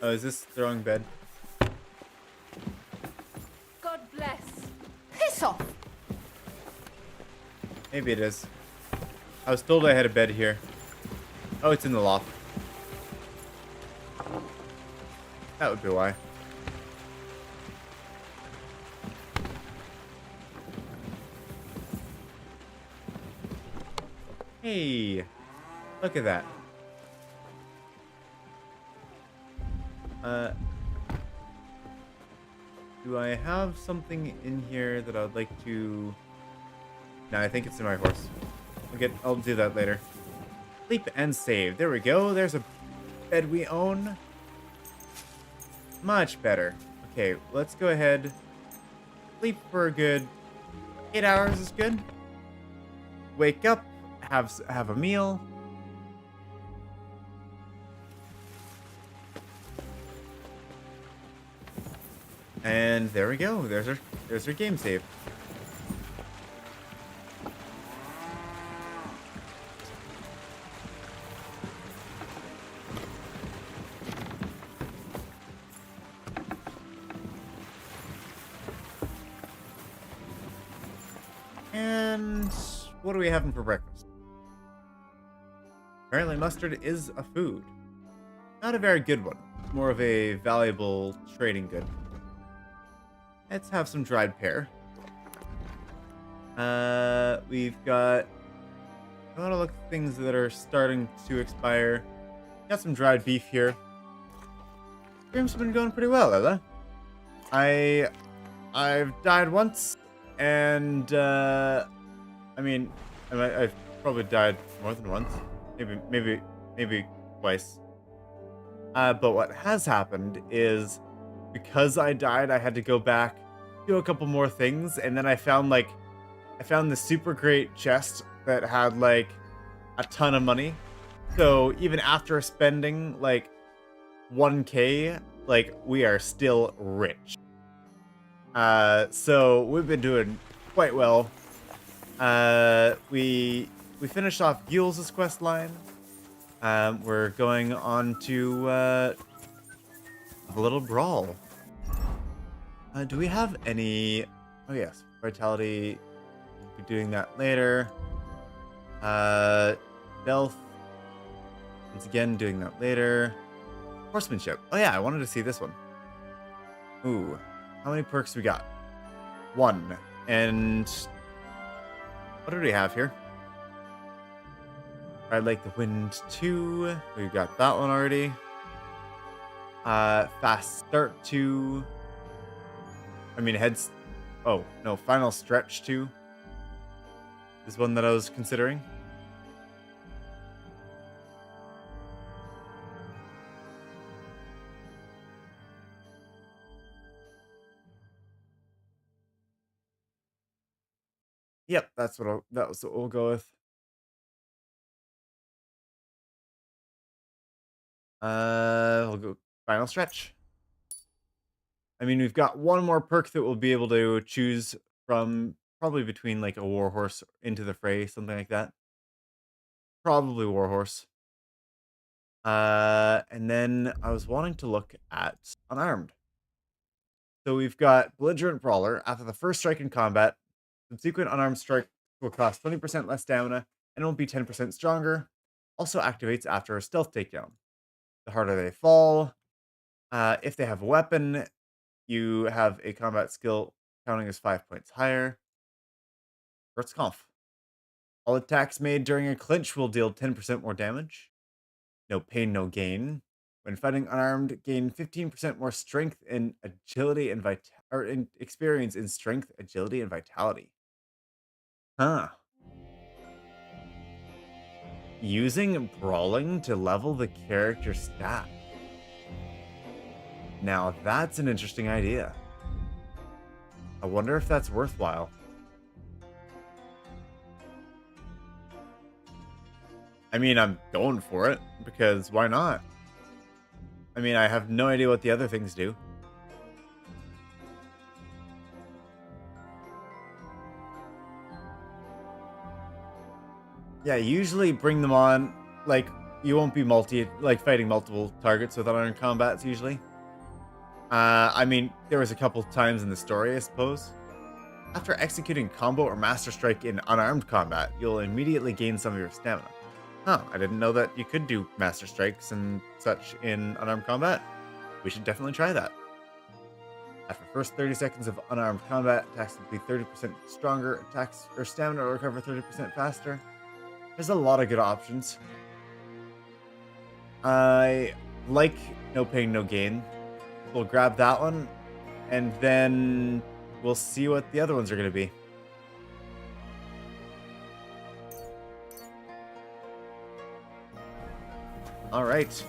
Oh, is this the wrong bed? God bless. Piss off! Maybe it is. I was told I had a bed here. Oh, it's in the loft. That would be why. Hey, look at that. Do I have something in here that I'd like to... No, I think it's in my horse. I'll do that later. Sleep and save. There we go. There's a bed we own. Much better. Okay, let's go ahead. Sleep for a good 8 hours is good. Wake up, have a meal. And there we go. There's our game save. And what are we having for breakfast? Apparently mustard is a food. Not a very good one. More of a valuable trading good. Let's have some dried pear. We've got a lot of things that are starting to expire. Got some dried beef here. Stream's been going pretty well, Ella. I've died once, and I mean, I've probably died more than once, maybe twice. But what has happened is, because I died, I had to go back, do a couple more things, and then I found this super great chest that had like a ton of money. So even after spending like 1K, like we are still rich. So we've been doing quite well. We finished off Gules' quest line. We're going on to a little brawl. Do we have any? Oh yes, vitality. We'll be doing that later. Stealth. Once again, doing that later. Horsemanship. Oh yeah, I wanted to see this one. Ooh, how many perks we got? 1. And what do we have here? Ride like the wind 2. We've got that one already. Fast start 2. I mean, heads. Oh no, final stretch 2 is one that I was considering. Yep, that was what we'll go with. We'll go final stretch. I mean, we've got one more perk that we'll be able to choose from, probably between like a warhorse into the fray, something like that. Probably warhorse. And then I was wanting to look at unarmed. So we've got belligerent brawler. After the first strike in combat, subsequent unarmed strike will cost 20% less stamina and will be 10% stronger. Also activates after a stealth takedown. The harder they fall, if they have a weapon, you have a combat skill counting as 5 points higher. First conf. All attacks made during a clinch will deal 10% more damage. No pain, no gain. When fighting unarmed, gain 15% more strength and agility and experience in strength, agility, and vitality. Huh. Using brawling to level the character stat. Now that's an interesting idea. I wonder if that's worthwhile. I mean, I'm going for it, because why not? I mean, I have no idea what the other things do. Yeah, usually bring them on, like, you won't be fighting multiple targets with unarmed combats, usually. I mean, there was a couple times in the story, I suppose. After executing combo or master strike in unarmed combat, you'll immediately gain some of your stamina. Huh, I didn't know that you could do master strikes and such in unarmed combat. We should definitely try that. After the first 30 seconds of unarmed combat, attacks will be 30% stronger, attacks or stamina will recover 30% faster. There's a lot of good options. I like no pain, no gain. We'll grab that one, and then we'll see what the other ones are going to be. All right.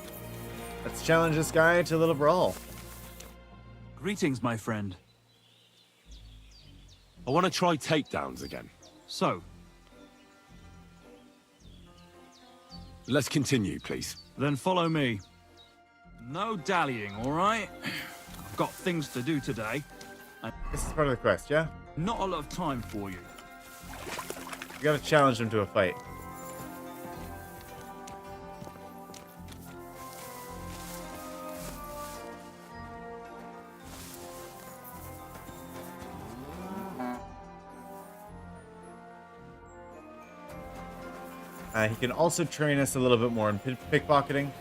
Let's challenge this guy to a little brawl. Greetings, my friend. I want to try takedowns again. So? Let's continue, please. Then follow me. No dallying, all right? I've got things to do today. This is part of the quest, yeah? Not a lot of time for you. You gotta challenge him to a fight. He can also train us a little bit more in pickpocketing.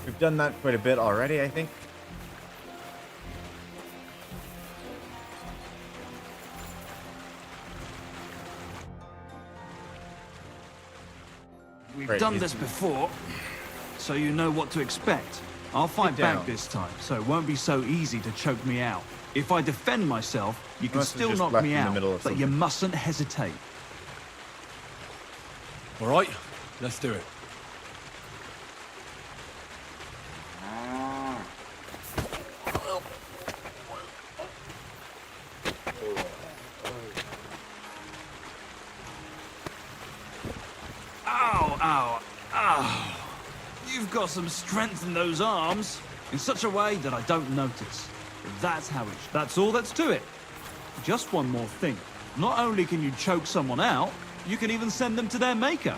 We've done that quite a bit already, I think. We've done this before, so you know what to expect. I'll fight back this time, so it won't be so easy to choke me out. If I defend myself, you can still knock me out, but you mustn't hesitate. All right, let's do it. Ow, ow, ow. You've got some strength in those arms, in such a way that I don't notice. That's how that's all that's to it. Just one more thing. Not only can you choke someone out, you can even send them to their maker.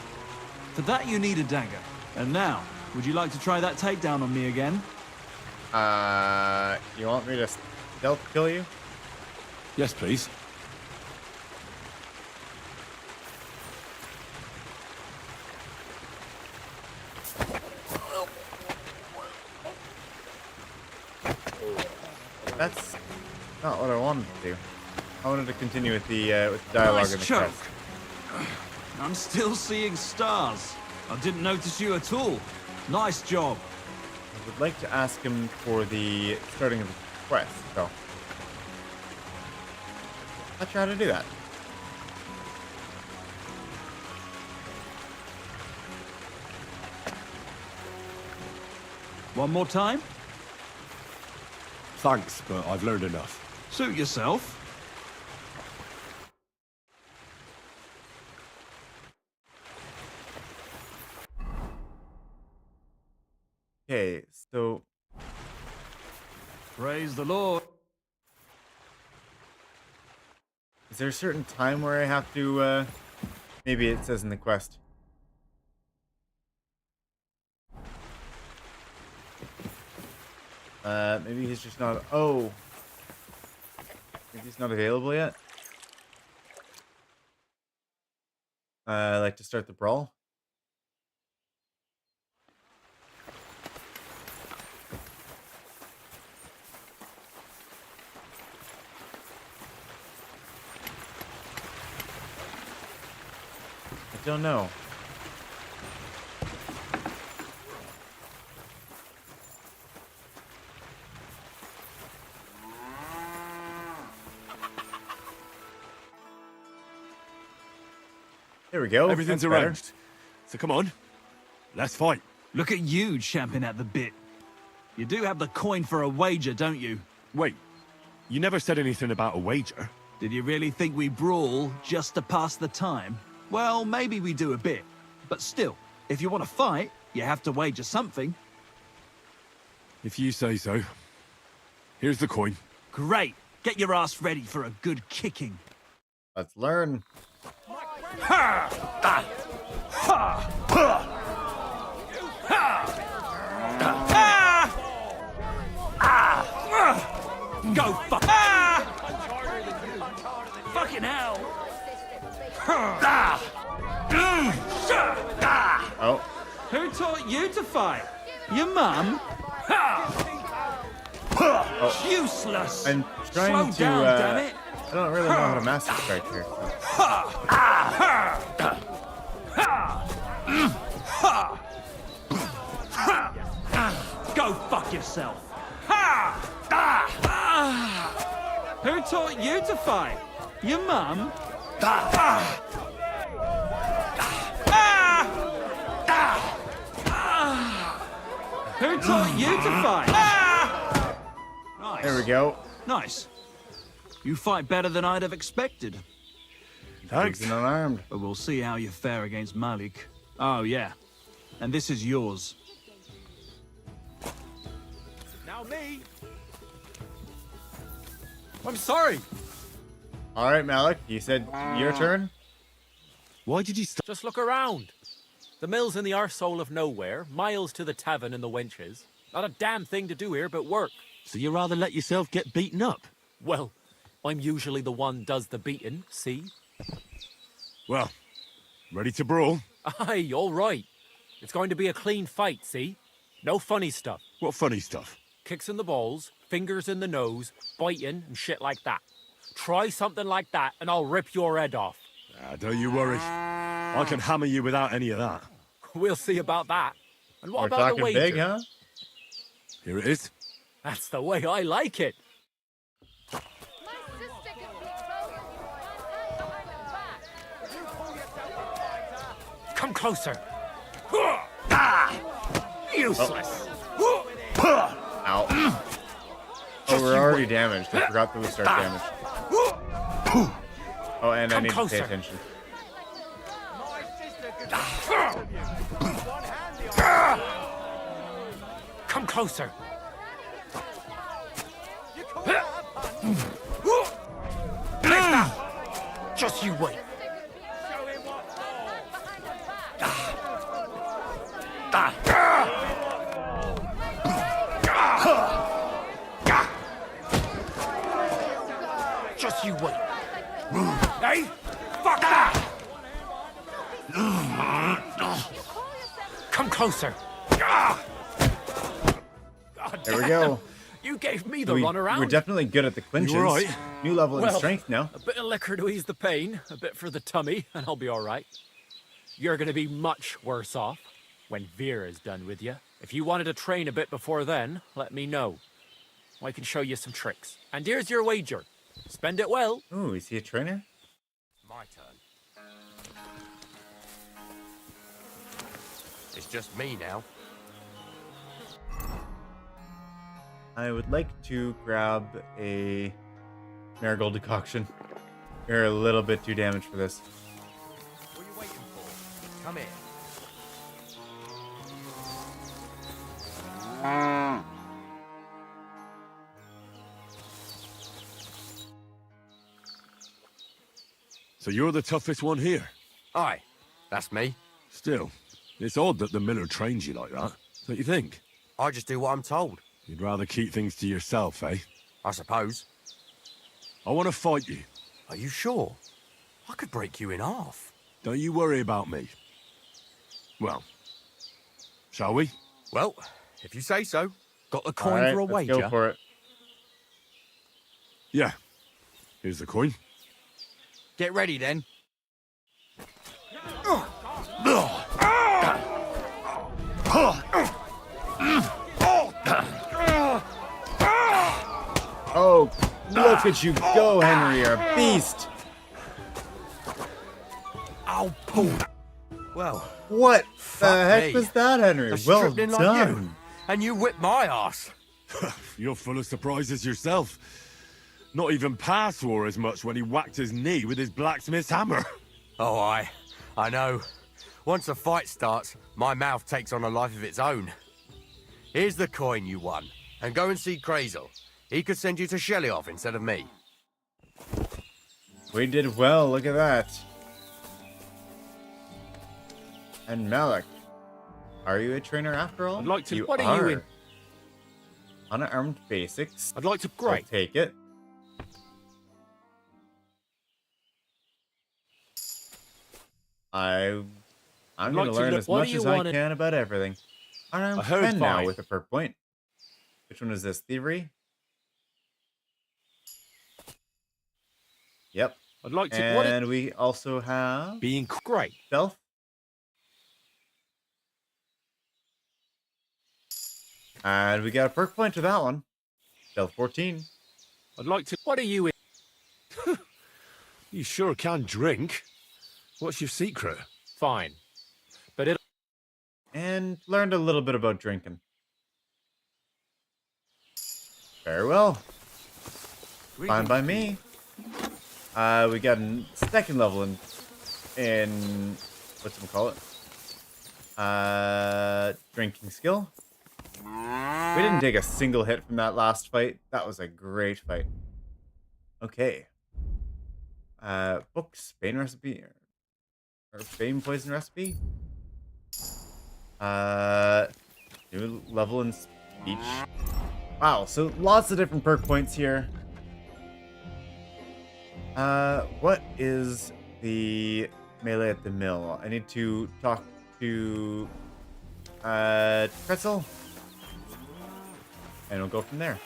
For that, you need a dagger. And now, would you like to try that takedown on me again? You want me to stealth kill you? Yes, please. That's not what I wanted to do. I wanted to continue with the dialogue Nice in the choke. quest. I'm still seeing stars. I didn't notice you at all. Nice job. I would like to ask him for the starting of the quest, so I'll try to do that. One more time? Thanks, but I've learned enough. Suit yourself. Okay, so Praise the Lord. is there a certain time where I have to, maybe it says in the quest. Maybe he's just not, oh. Maybe he's not available yet. I'd like to start the brawl. I don't know. There we go. Everything's That's better. arranged. So come on, let's fight. Look at you champing at the bit. You do have the coin for a wager, don't you? Wait, you never said anything about a wager. Did you really think we brawl just to pass the time? Well, maybe we do a bit. But still, if you want to fight, you have to wager something. If you say so. Here's the coin. Great. Get your ass ready for a good kicking. Let's learn. Ha! Ah! Ha! Ha! Ha! Ah! Go fuck! Ah! Fucking hell! Ah! Oh. Who taught you to fight? Your mum? Oh. Useless! I'm trying Slow to, down, damn it! I don't really know how to master strike here. Go fuck yourself! Who taught you to fight? Your mum? Who taught you to fight? Nice. There we go. Nice. You fight better than I'd have expected. Thanks. He's unarmed. But we'll see how you fare against Malik. Oh, yeah. And this is yours. Now me. I'm sorry. All right, Malik. You said your turn. Why did you stop? Just look around. The mill's in the arsehole of nowhere, miles to the tavern and the wenches. Not a damn thing to do here but work. So you rather let yourself get beaten up? Well, I'm usually the one does the beating, see? Well, ready to brawl? Aye, all right. It's going to be a clean fight, see? No funny stuff. What funny stuff? Kicks in the balls, fingers in the nose, biting and shit like that. Try something like that and I'll rip your head off. Don't you worry. I can hammer you without any of that. We'll see about that. And what We're about the talking wager? big, huh? Here it is. That's the way I like it. Come closer. Useless. Ow. Oh, we're already damaged. I forgot that we start damage. Oh, and I need to pay attention. Come closer. Just you wait. Just you wait. Hey, fuck that! Come closer. There we go. You gave me the runaround. We're definitely good at the clinches. You right? New level in strength now. A bit of liquor to ease the pain, a bit for the tummy, and I'll be all right. You're going to be much worse off when Vera's done with you. If you wanted to train a bit before then, let me know. I can show you some tricks. And here's your wager. Spend it well. Ooh, is he a trainer? My turn. It's just me now. I would like to grab a marigold decoction. You're a little bit too damaged for this. What are you waiting for? Come here. So you're the toughest one here? Aye, that's me. Still, it's odd that the miller trains you like that, don't you think? I just do what I'm told. You'd rather keep things to yourself, eh? I suppose. I want to fight you. Are you sure? I could break you in half. Don't you worry about me. Well, shall we? Well, if you say so. Got the coin All right, for a let's wager? go for it. Yeah. Here's the coin. Get ready then. Oh, look at you go, Henry. You're a beast. I'll pull. Well, What the heck me. was that, Henry? I Well stripped in like done. you, and you whipped my ass. You're full of surprises yourself. Not even Pa swore as much when he whacked his knee with his blacksmith's hammer. Oh, I know. Once a fight starts, my mouth takes on a life of its own. Here's the coin you won, and go and see Crazel. He could send you to Shelly-off instead of me. We did well. Look at that. And Malik, are you a trainer after all? I'd like to. What are you in? Unarmed basics. I'd like to. I'll take it. I'm going to learn as much as I can about everything. I'm 10 now with a perk point. Which one is this? Thievery? Yep. I'd like to. And we also have being great. Stealth. And we got a perk point to that one. Stealth 14. I'd like to. What are you in? You sure can drink. What's your secret? Fine. But it. And learned a little bit about drinking. Very well. Fine by me. We got a second level in whatchamacallit? Drinking skill. We didn't take a single hit from that last fight. That was a great fight. Okay. Books, Bane recipe, or Bane poison recipe. New level in speech. Wow, so lots of different perk points here. What is the melee at the mill? I need to talk to Pretzel. And we'll go from there.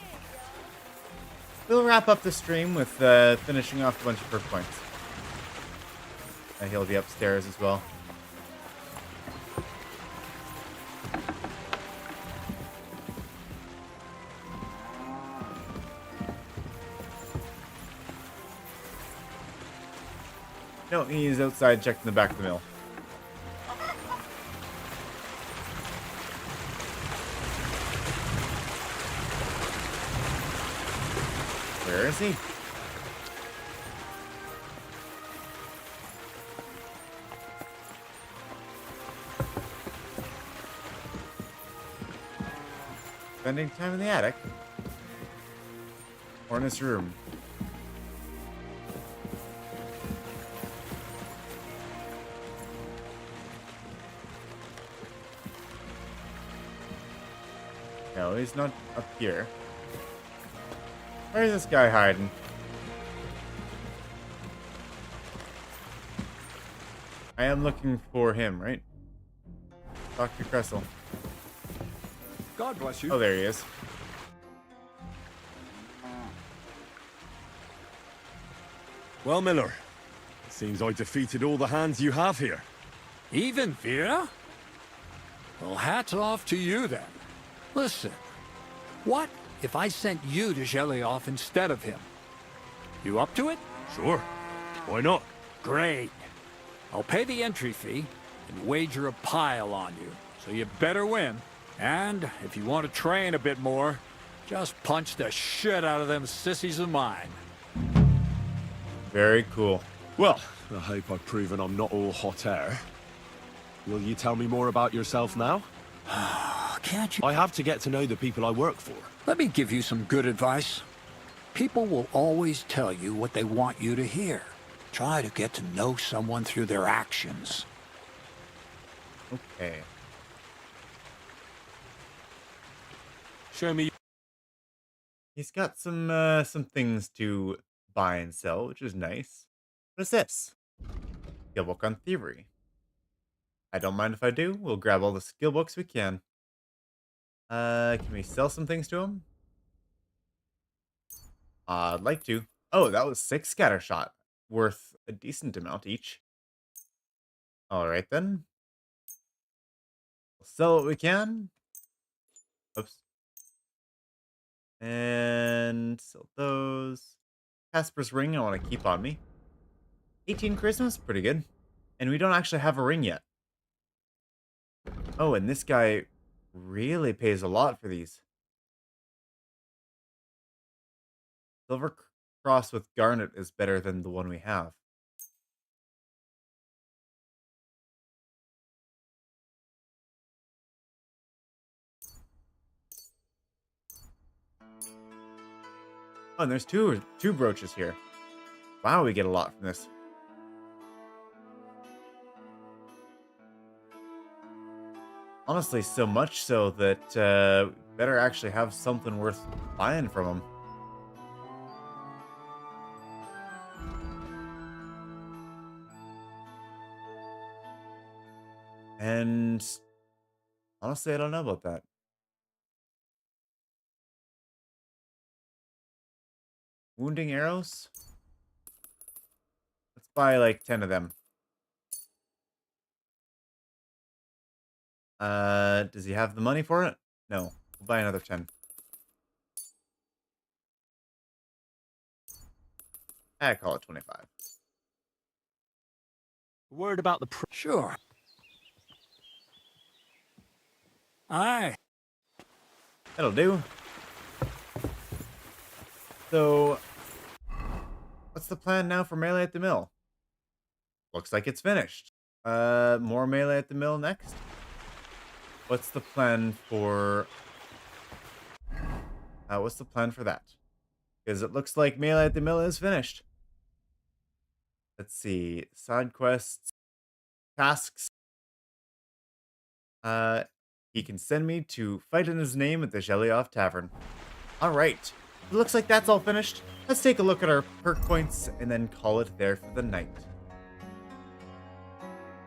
We'll wrap up the stream with finishing off a bunch of perk points. And he'll be upstairs as well. No, he's outside checking the back of the mill. Where is he? Spending time in the attic? Or in his room? No, he's not up here. Where's this guy hiding? I am looking for him, right? Dr. Kressel. God bless you. Oh, there he is. Well, Miller, it seems I defeated all the hands you have here. Even Vera? Well, hats off to you then. Listen, what if I sent you to Gelioff instead of him? You up to it? Sure. Why not? Great. I'll pay the entry fee and wager a pile on you, so you better win. And if you want to train a bit more, just punch the shit out of them sissies of mine. Very cool. Well, I hope I've proven I'm not all hot air. Will you tell me more about yourself now? Can't you? I have to get to know the people I work for. Let me give you some good advice. People will always tell you what they want you to hear. Try to get to know someone through their actions. Okay. Show me. He's got some things to buy and sell, which is nice. What is this? Skill book on thievery. I don't mind if I do. We'll grab all the skill books we can. Can we sell some things to him? I'd like to. Oh, that was 6 scattershot. Worth a decent amount each. Alright then. We'll sell what we can. Oops. And sell those. Casper's ring I want to keep on me. 18 Christmas? Pretty good. And we don't actually have a ring yet. Oh, and this guy really pays a lot for these. Silver cross with garnet is better than the one we have. Oh, and there's two brooches here. Wow, we get a lot from this. Honestly, so much so that we better actually have something worth buying from him. And honestly, I don't know about that. Wounding arrows? Let's buy like 10 of them. Does he have the money for it? No. We'll buy another 10. I call it 25. Word about the Sure. Aye. That'll do. So, what's the plan now for melee at the mill? Looks like it's finished. More melee at the mill next. What's the plan for... what's the plan for that? Because it looks like melee at the mill is finished. Let's see. Side quests. Tasks. He can send me to fight in his name at the Gelioff Tavern. Alright. It looks like that's all finished. Let's take a look at our perk points and then call it there for the night.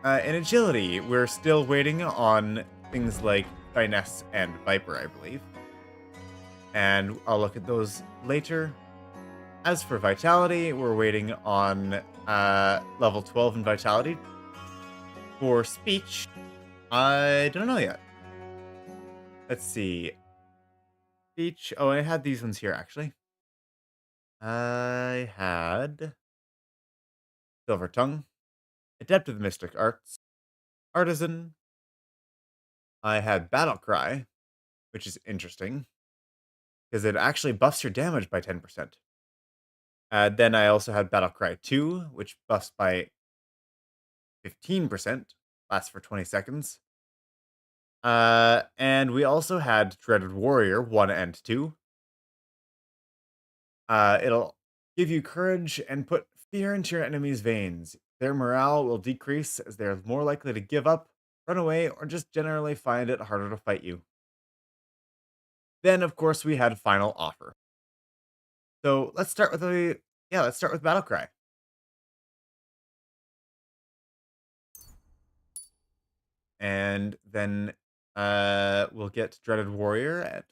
In agility, we're still waiting on things like finesse and viper, I believe. And I'll look at those later. As for vitality, we're waiting on level 12 in vitality. For speech, I don't know yet. Let's see. Speech. Oh, I had these ones here, actually. I had Silver Tongue, Adept of the Mystic Arts, Artisan. I had Battle Cry, which is interesting, because it actually buffs your damage by 10%. Then I also had Battle Cry 2, which buffs by 15%, lasts for 20 seconds. And we also had Dreaded Warrior 1 and 2. It'll give you courage and put fear into your enemy's veins. Their morale will decrease as they're more likely to give up, run away, or just generally find it harder to fight you. Then, of course, we had final offer. So let's start with let's start with battle cry. And then we'll get Dreaded Warrior at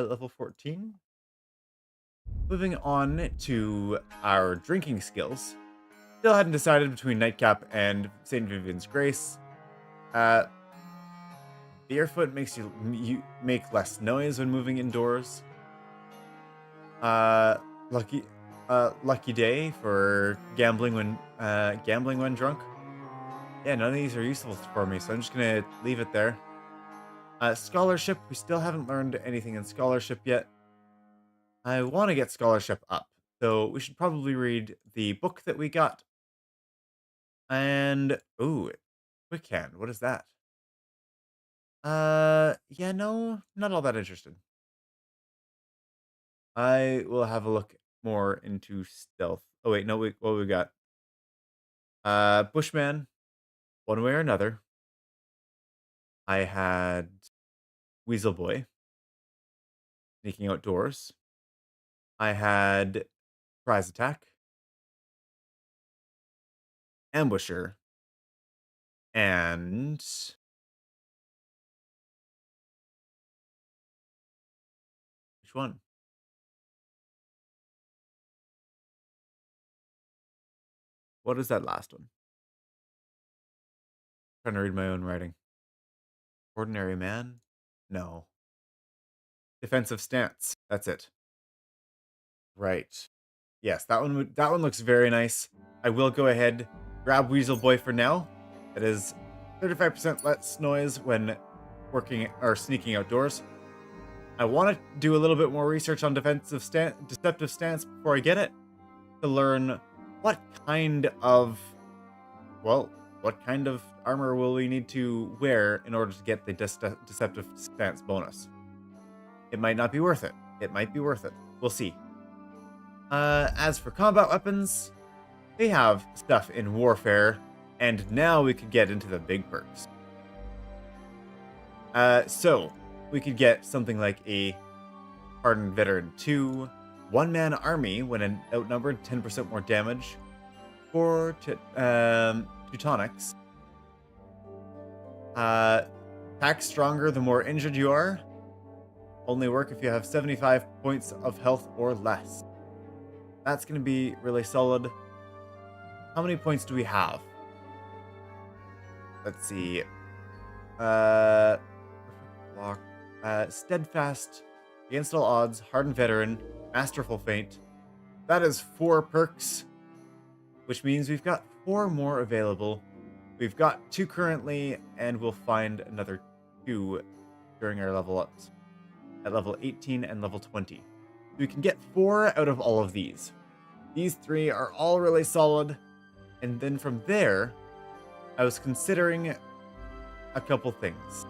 level 14. Moving on to our drinking skills. Still hadn't decided between Nightcap and St. Vivian's Grace. Barefoot makes you make less noise when moving indoors. Lucky Day for gambling when drunk. Yeah, none of these are useful for me, so I'm just gonna leave it there. Scholarship, we still haven't learned anything in scholarship yet. I want to get scholarship up, so we should probably read the book that we got. And ooh, quick hand, what is that? Yeah, no, not all that interested. I will have a look more into stealth. Oh wait, no, what we got? Bushman, one way or another. I had Weasel Boy, sneaking outdoors. I had Surprise Attack, Ambusher, and which one? What is that last one? Trying to read my own writing. Ordinary Man? No. Defensive Stance. That's it. Right. Yes, that one looks very nice. I will go ahead, grab Weasel Boy for now. It is 35% less noise when working or sneaking outdoors. I want to do a little bit more research on deceptive stance before I get it, to learn what kind of armor will we need to wear in order to get the deceptive stance bonus. It might not be worth it. It might be worth it. We'll see. As for combat weapons, they have stuff in Warfare, and now we could get into the big perks. So, we could get something like a Hardened Veteran 2, one-man army when outnumbered, 10% more damage, for Teutonics. Attack stronger the more injured you are. Only work if you have 75 points of health or less. That's going to be really solid. How many points do we have? Let's see. Perfect block. Steadfast, against all odds, Hardened Veteran, Masterful Feint. That is 4 perks, which means we've got 4 more available. We've got 2 currently, and we'll find another 2 during our level ups at level 18 and level 20. We can get 4 out of all of these. These 3 are all really solid. And then from there, I was considering a couple things.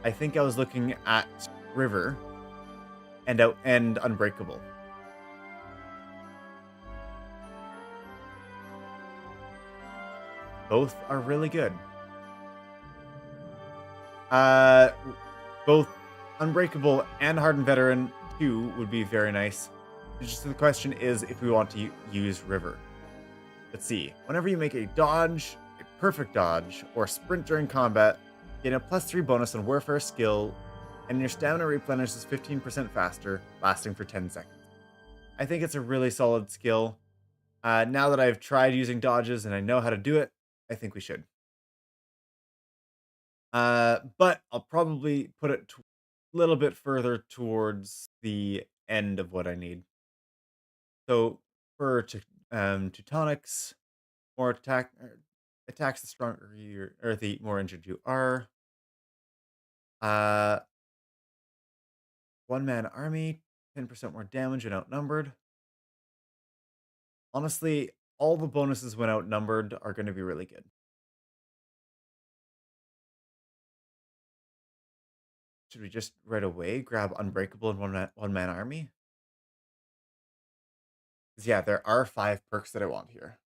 I think I was looking at River and Unbreakable. Both are really good. Both Unbreakable and Hardened Veteran 2 would be very nice. Just the question is if we want to use River. Let's see. Whenever you make a dodge, a perfect dodge, or sprint during combat, gain a +3 bonus on Warfare skill, and your stamina replenishes 15% faster, lasting for 10 seconds. I think it's a really solid skill. Now that I've tried using dodges and I know how to do it, I think we should. But I'll probably put it a little bit further towards the end of what I need. So for Teutonics, more attacks the stronger you or the more injured you are. One-man army, 10% more damage and outnumbered. Honestly, all the bonuses when outnumbered are going to be really good. Should we just right away grab Unbreakable and one-man army? Because yeah, there are 5 perks that I want here.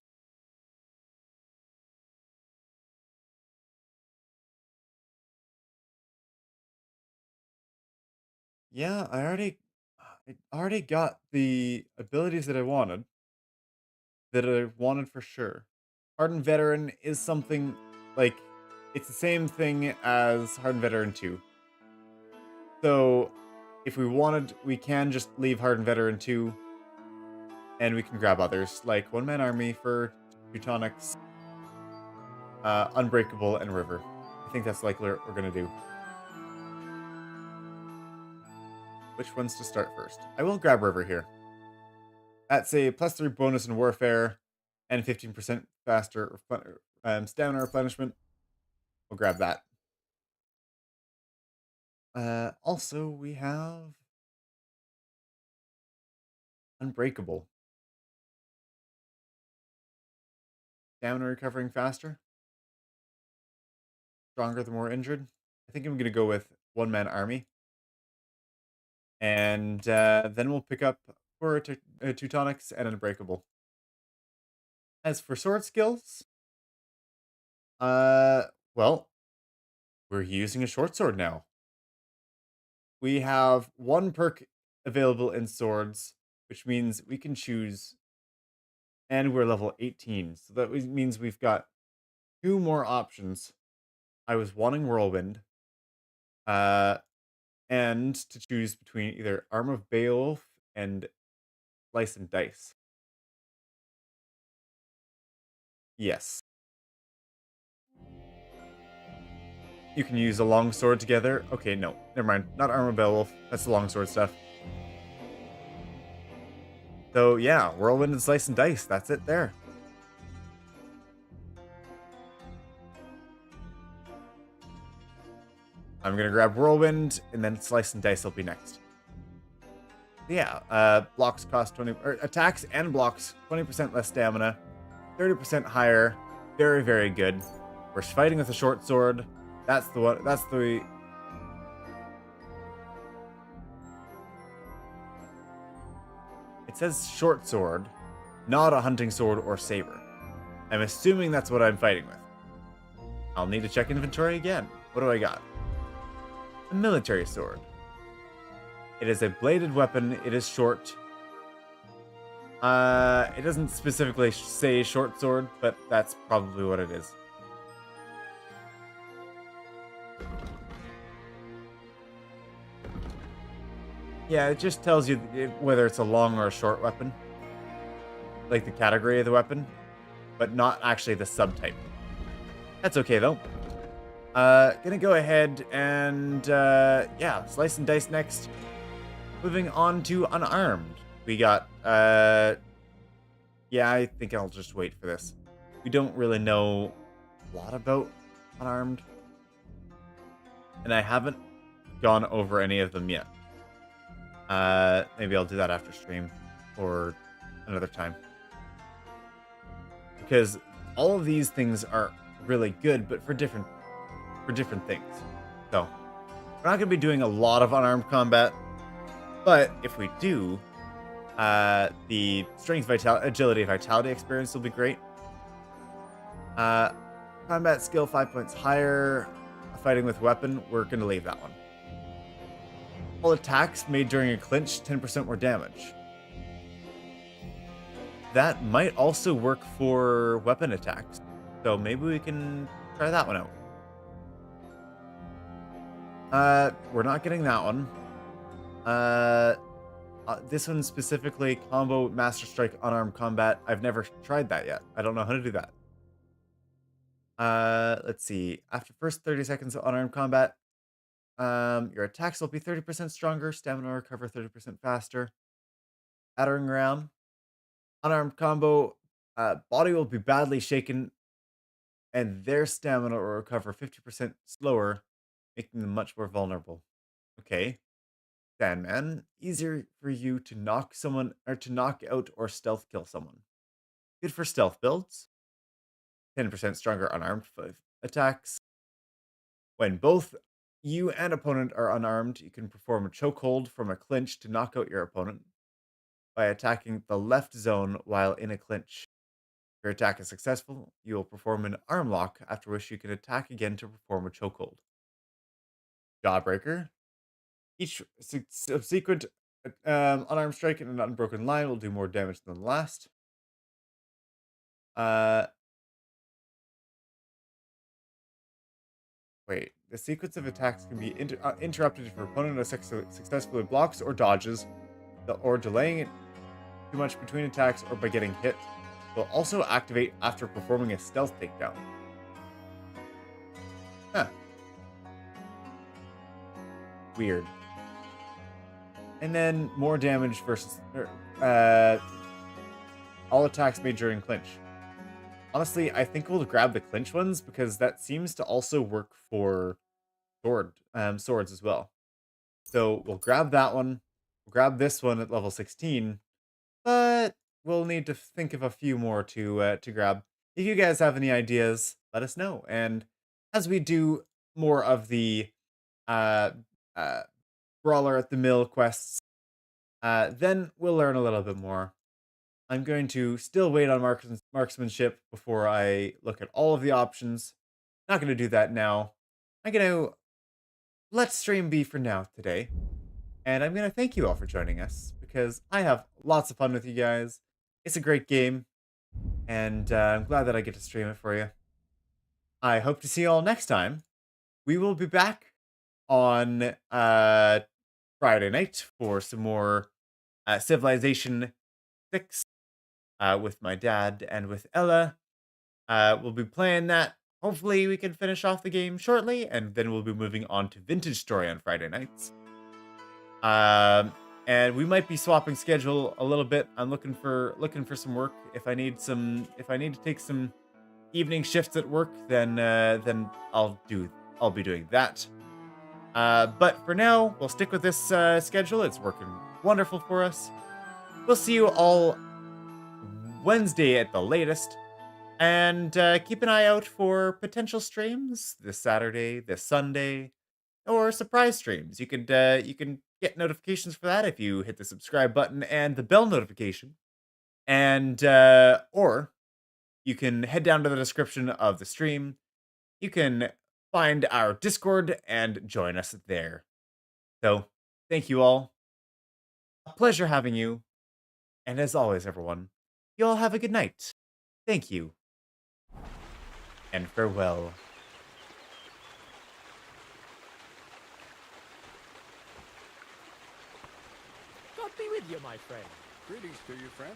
Yeah, I already got the abilities that I wanted. That I wanted for sure. Hardened Veteran is something like it's the same thing as Hardened Veteran 2. So if we wanted, we can just leave Hardened Veteran 2 and we can grab others like One Man Army for Teutonics, Unbreakable, and River. I think that's likely what we're gonna do. Which ones to start first? I will grab River here. That's a +3 bonus in Warfare and 15% faster stamina replenishment. We'll grab that. Also, we have Unbreakable. Stamina recovering faster. Stronger the more injured. I think I'm going to go with One Man Army. And then we'll pick up for Teutonics and Unbreakable. As for sword skills, well, we're using a short sword now. We have one perk available in swords, which means we can choose, and we're level 18. So that means we've got 2 more options. I was wanting Whirlwind, and to choose between either Arm of Beowulf and Slice and Dice. Yes. You can use a longsword together. Okay, no, never mind. Not Arm of Beowulf. That's the longsword stuff. So yeah, Whirlwind and Slice and Dice. That's it there. I'm gonna grab Whirlwind, and then Slice and Dice will be next. Yeah, blocks cost 20, or attacks and blocks 20% less stamina, 30% higher. Very, very good. We're fighting with a short sword. That's the one. That's the. It says short sword, not a hunting sword or saber. I'm assuming that's what I'm fighting with. I'll need to check inventory again. What do I got? A military sword. It is a bladed weapon. It is short. It doesn't specifically say short sword, but that's probably what it is. Yeah, it just tells you whether it's a long or a short weapon. Like the category of the weapon, but not actually the subtype. That's okay though. Gonna go ahead and yeah, Slice and Dice next. Moving on to Unarmed. We got yeah, I think I'll just wait for this. We don't really know a lot about Unarmed, and I haven't gone over any of them yet. Maybe I'll do that after stream or another time, because all of these things are really good, but for different things. So we're not going to be doing a lot of unarmed combat, but if we do, the strength, agility, vitality experience will be great. Combat skill 5 points higher. Fighting with weapon, we're going to leave that one. All attacks made during a clinch, 10% more damage. That might also work for weapon attacks, so maybe we can try that one out. We're not getting that one. This one specifically, combo Master Strike unarmed combat. I've never tried that yet. I don't know how to do that. Let's see. After first 30 seconds of unarmed combat, your attacks will be 30% stronger, stamina recover 30% faster. Battering ram. Unarmed combo, body will be badly shaken, and their stamina will recover 50% slower, making them much more vulnerable. Okay. Sandman, easier for you to knock someone, or to knock out or stealth kill someone. Good for stealth builds. 10% stronger unarmed attacks. When both you and opponent are unarmed, you can perform a chokehold from a clinch to knock out your opponent by attacking the left zone while in a clinch. If your attack is successful, you will perform an arm lock, after which you can attack again to perform a chokehold. Jawbreaker. Each subsequent unarmed strike in an unbroken line will do more damage than the last. Wait, the sequence of attacks can be interrupted if your opponent has successfully blocks or dodges, or delaying it too much between attacks or by getting hit. They'll also activate after performing a stealth takedown. Huh. Weird. And then more damage versus all attacks made during clinch. Honestly, I think we'll grab the clinch ones because that seems to also work for swords as well. So we'll grab that one. We'll grab this one at level 16, but we'll need to think of a few more to grab. If you guys have any ideas, let us know. And as we do more of the Brawler at the Mill quests, then we'll learn a little bit more. I'm going to still wait on marksmanship before I look at all of the options. Not going to do that now. I'm going to let stream be for now today. And I'm going to thank you all for joining us, because I have lots of fun with you guys. It's a great game, and I'm glad that I get to stream it for you. I hope to see you all next time. We will be back on Friday night for some more Civilization 6 with my dad and with Ella. We'll be playing that. Hopefully we can finish off the game shortly, and then we'll be moving on to Vintage Story on Friday nights. And we might be swapping schedule a little bit. I'm looking for some work. If I need to take some evening shifts at work, then I'll be doing that. But for now, we'll stick with this schedule. It's working wonderful for us. We'll see you all Wednesday at the latest, and keep an eye out for potential streams this Saturday, this Sunday, or surprise streams. You can get notifications for that if you hit the subscribe button and the bell notification, and or you can head down to the description of the stream. You can find our Discord and join us there. So, thank you all. A pleasure having you. And as always, everyone, you all have a good night. Thank you. And farewell. God be with you, my friend. Greetings to you, friend.